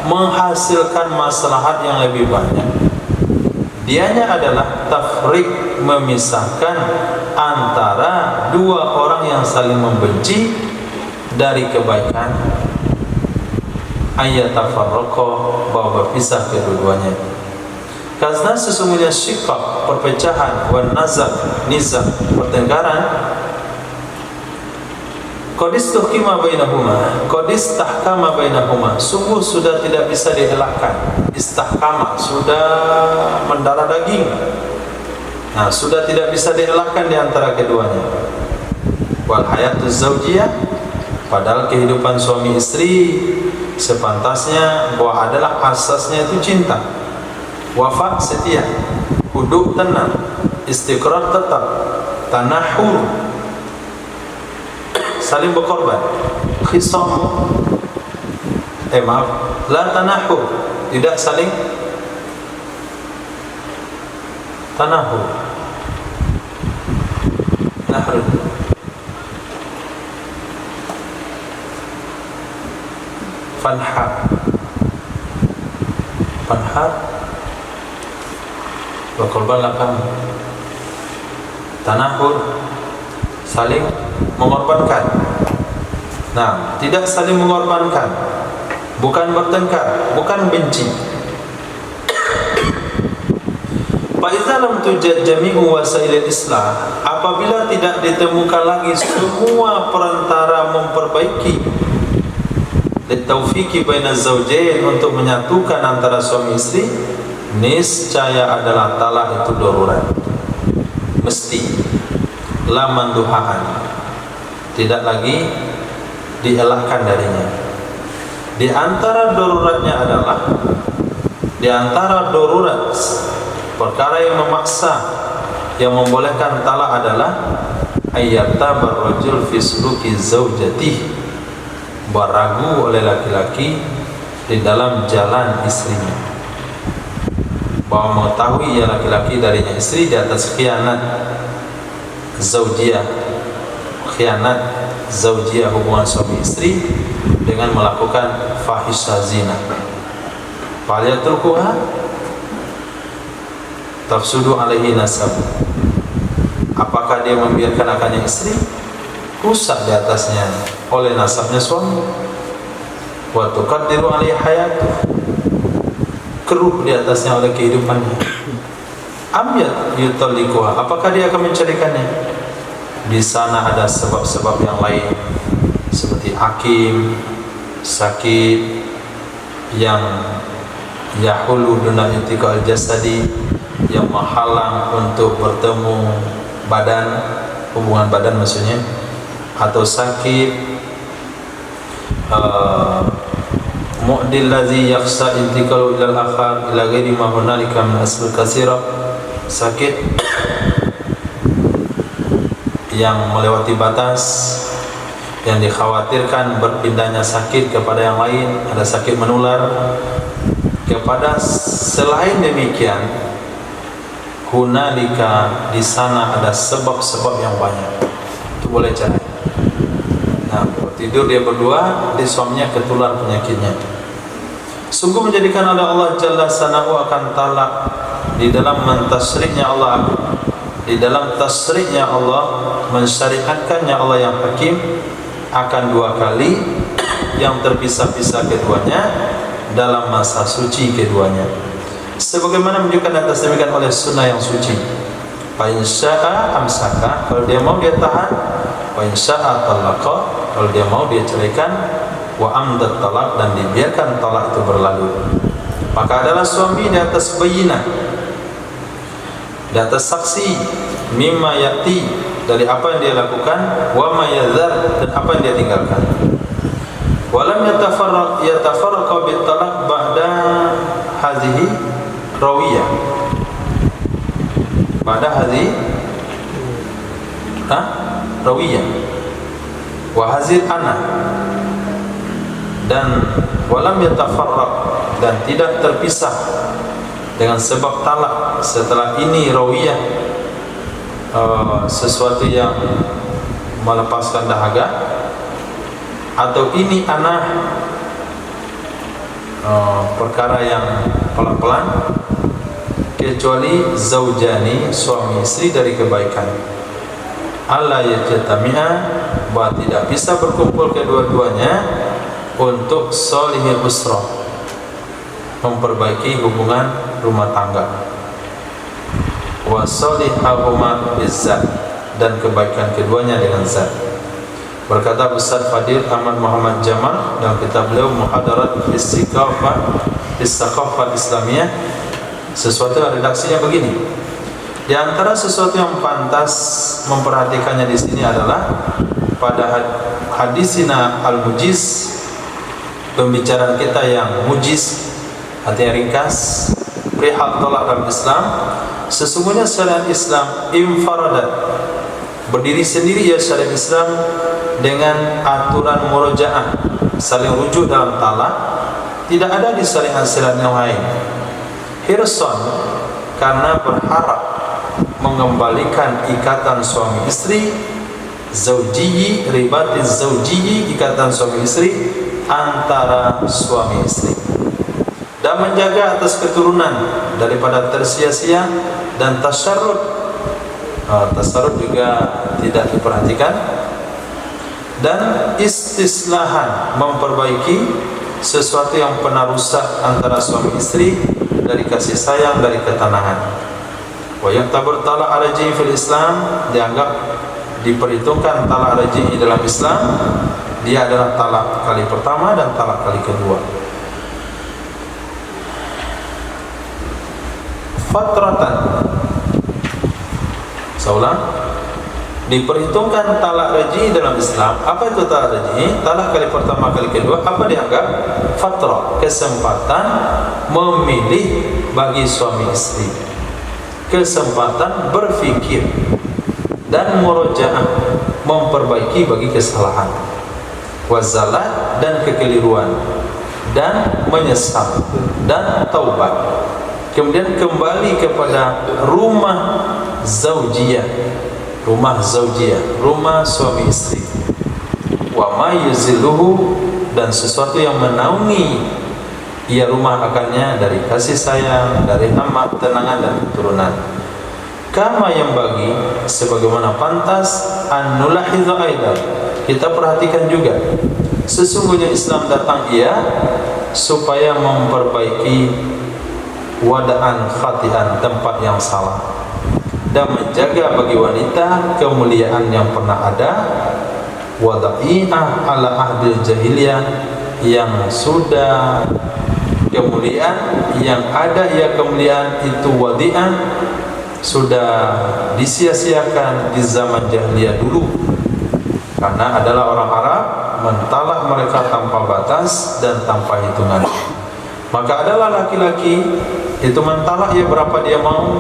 menghasilkan maslahat yang lebih banyak. Dianya adalah tafriq, memisahkan antara dua orang yang saling membenci dari kebaikan, ayatafarraqa, bahwa berpisah kedua-duanya. Karena sesungguhnya syiqaq, perpecahan, wan nazak, nizam, pertengkaran, qadis tahkama bainahuma, sungguh sudah tidak bisa dielakkan. Istahkama, sudah mendarah daging. Nah, sudah tidak bisa dielakkan di antara keduanya. Wal hayatuz zaujiyah, padahal kehidupan suami istri sepantasnya bahwa adalah asasnya itu cinta, wafa setia, hudud tenang, istiqrar tetap, tanahur saling berkorban, khisam la tanahur, tidak saling tanahur, nahr, fanhar berkorbanlah kamu, tanahur saling mengorbankan. Nah, tidak saling mengorbankan, bukan bertengkar, bukan benci. Fa idza lam tujad jami'u wasailil islah, apabila tidak ditemukan lagi semua perantara memperbaiki, litaufiqi bainaz zaujain, untuk menyatukan antara suami istri, niscaya adalah talak itu darurat, mesti, la manduhaan, tidak lagi dielakkan darinya. Di antara daruratnya adalah, di antara darurat perkara yang memaksa, yang membolehkan talak adalah ayyatabar rajul fi suluki zaujatihi, beragu oleh laki-laki di dalam jalan istrinya, bahwa mengetahui ya laki-laki darinya istri di atas khianat zaujiyah, hubungan suami istri dengan melakukan fahisha zina. Falyatrukuha tafsudu alaihi nasab, apakah dia membiarkan akannya istri rusak di atasnya oleh nasabnya suami, wa tuqaddiru alaihi hayatuh, keruh di atasnya oleh kehidupannya, amyat yutalliquha, apakah dia akan mencarikannya. Di sana ada sebab-sebab yang lain seperti hakim, sakit, yang yahulu duna intiqal jasadi, yang menghalang untuk bertemu badan, hubungan badan maksudnya, atau sakit mu'dil ladzi yakhsha intiqalu ila al-akhar ila ghairi ma hunalika min asbab katsira, sakit yang melewati batas, yang dikhawatirkan berpindahnya sakit kepada yang lain, ada sakit menular kepada selain demikian. Hunalika, di sana ada sebab-sebab yang banyak, itu boleh cerai. Nah, tidur dia berdua, di suaminya ketular penyakitnya. Sungguh menjadikan oleh Allah Jalla Sanahu akan talak di dalam mentasrihnya Allah, di dalam tasrihnya Allah, mensyariatkannya Allah yang hakim, akan dua kali yang terpisah-pisah keduanya dalam masa suci keduanya, sebagaimana menunjukkan atas demikian oleh sunnah yang suci. Fa in syaa amsaka, kalau dia mau dia tahan, wa in syaa talaqa, kalau dia mau dia ceraikan, wa amdat talak, dan dibiarkan talak itu berlalu. Maka adalah suami di atas bayyinah, di atas saksi, mimma yati, dari apa yang dia lakukan, wa ma yadhar, dan apa yang dia tinggalkan. Walam yatafarraqa bit talaq ba'da hadhihi rawiyah, pada hari rawiyah wa hazil ana, dan walam yatafarraq, dan tidak terpisah dengan sebab talak. Setelah ini rawiyah, sesuatu yang melepaskan dahaga, atau ini ana, perkara yang pelan-pelan, kecuali zaujani, suami istri dari kebaikan, alla yajtami'a, bahwa tidak bisa berkumpul kedua-duanya untuk solihil usrah, memperbaiki hubungan rumah tangga, wa solihahuma bizzat, dan kebaikan keduanya dengan zat. Berkata Ustaz Fadil Ahmad Muhammad Jamal dalam kitab beliau Muhadarat Istaqafah Islamiyah, sesuatu yang redaksinya begini: di antara sesuatu yang pantas memperhatikannya di sini adalah pada hadisina al-mujiz, pembicaraan kita yang mujiz, artinya ringkas, perihal tolak dalam Islam. Sesungguhnya syariat Islam infaradat, berdiri sendiri ya syariat Islam dengan aturan murojaah, saling rujuk dalam talak, tidak ada di syariat-syariat yang lain. Hirson, karena berharap mengembalikan ikatan suami istri, zaujiyi, ribatiz zaujiyi, ikatan suami istri antara suami istri, dan menjaga atas keturunan daripada tersia-sia dan tasyarrud. Tasyarrud juga tidak diperhatikan, dan istislahan, memperbaiki sesuatu yang pernah rusak antara suami istri dari kasih sayang, dari ketenangan. Wa yaktabur talaq raji'i fil Islam, dianggap diperhitungkan talak raji'i dalam Islam, dia adalah talak kali pertama dan talak kali kedua. Fatratan, saulang, diperhitungkan talak raji'i dalam Islam. Apa itu talak raji'i? Talak kali pertama, kali kedua, apa dianggap? Fatrah, kesempatan memilih bagi suami istri, kesempatan berfikir dan murojaah, memperbaiki bagi kesalahan, wazalat, dan kekeliruan, dan menyesal dan taubat, kemudian kembali kepada rumah zaujiyah, rumah suami istri, wa ma yuziluhu, dan sesuatu yang menaungi ia rumah akannya dari kasih sayang, dari amat, tenangan, dan keturunan. Kama yang bagi, sebagaimana pantas, an-nulahidha aidan, kita perhatikan juga, sesungguhnya Islam datang supaya memperbaiki wadaan khati'an, tempat yang salah, dan menjaga bagi wanita kemuliaan yang pernah ada, wada'i'ah ala ahdil jahiliyah, yang sudah kemuliaan yang ada, kemuliaan itu wadi'ah sudah disia-siakan di zaman jahiliyah dulu, karena adalah orang Arab mentalak mereka tanpa batas dan tanpa hitungan. Maka adalah laki-laki itu mentalak berapa dia mau,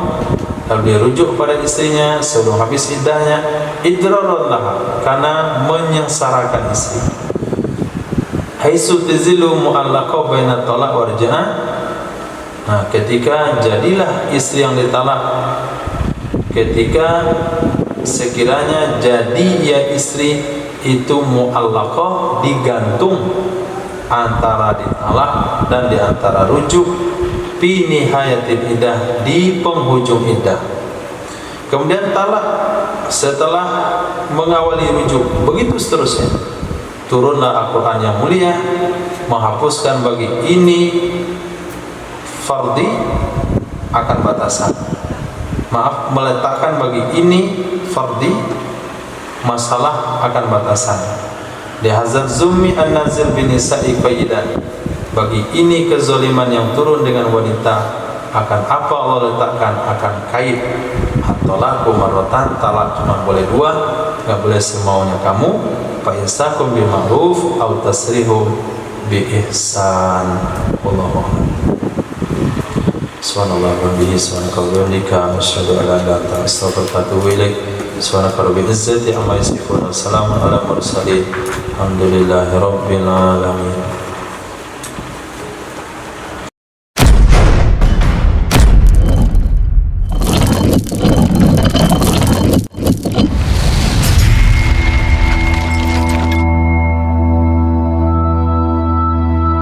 lalu dia rujuk kepada istrinya sebelum habis iddahnya, idrarun laha, karena menyengsarakan istri. Haitsu tazilu mu'allaqah baina talaq wa raj'ah. Nah, ketika jadilah istri yang ditalak, ketika sekiranya jadi istri itu mu'allaqah, digantung antara ditalak dan di antara rujuk, fi nihayatil iddah, di penghujung iddah. Kemudian talak setelah mengawali rujuk, begitu seterusnya. Turunlah Al-Quran yang mulia menghapuskan bagi ini fardi akan batasan, meletakkan bagi ini fardi masalah akan batasan. Di hazard zummi an-nazil bin nisa'i qayyidan, bagi ini kezaliman yang turun dengan wanita, akan apa Allah letakkan? Akan kait. At-talaqu marratan, talak cuma boleh 2, enggak boleh semaunya kamu. Fa yasakum bil ma'ruf aw tasrihum bi ihsan. Wallahu a'lam. Subhanallah wa bihi subhanaka wa bihamdika asyhadu an la ilaha illa anta astaghfiruka wa atubu ilaik. Subhanaka rabbil izzati amma yasifun wa salamun ala mursalin. Alhamdulillahi rabbil alamin.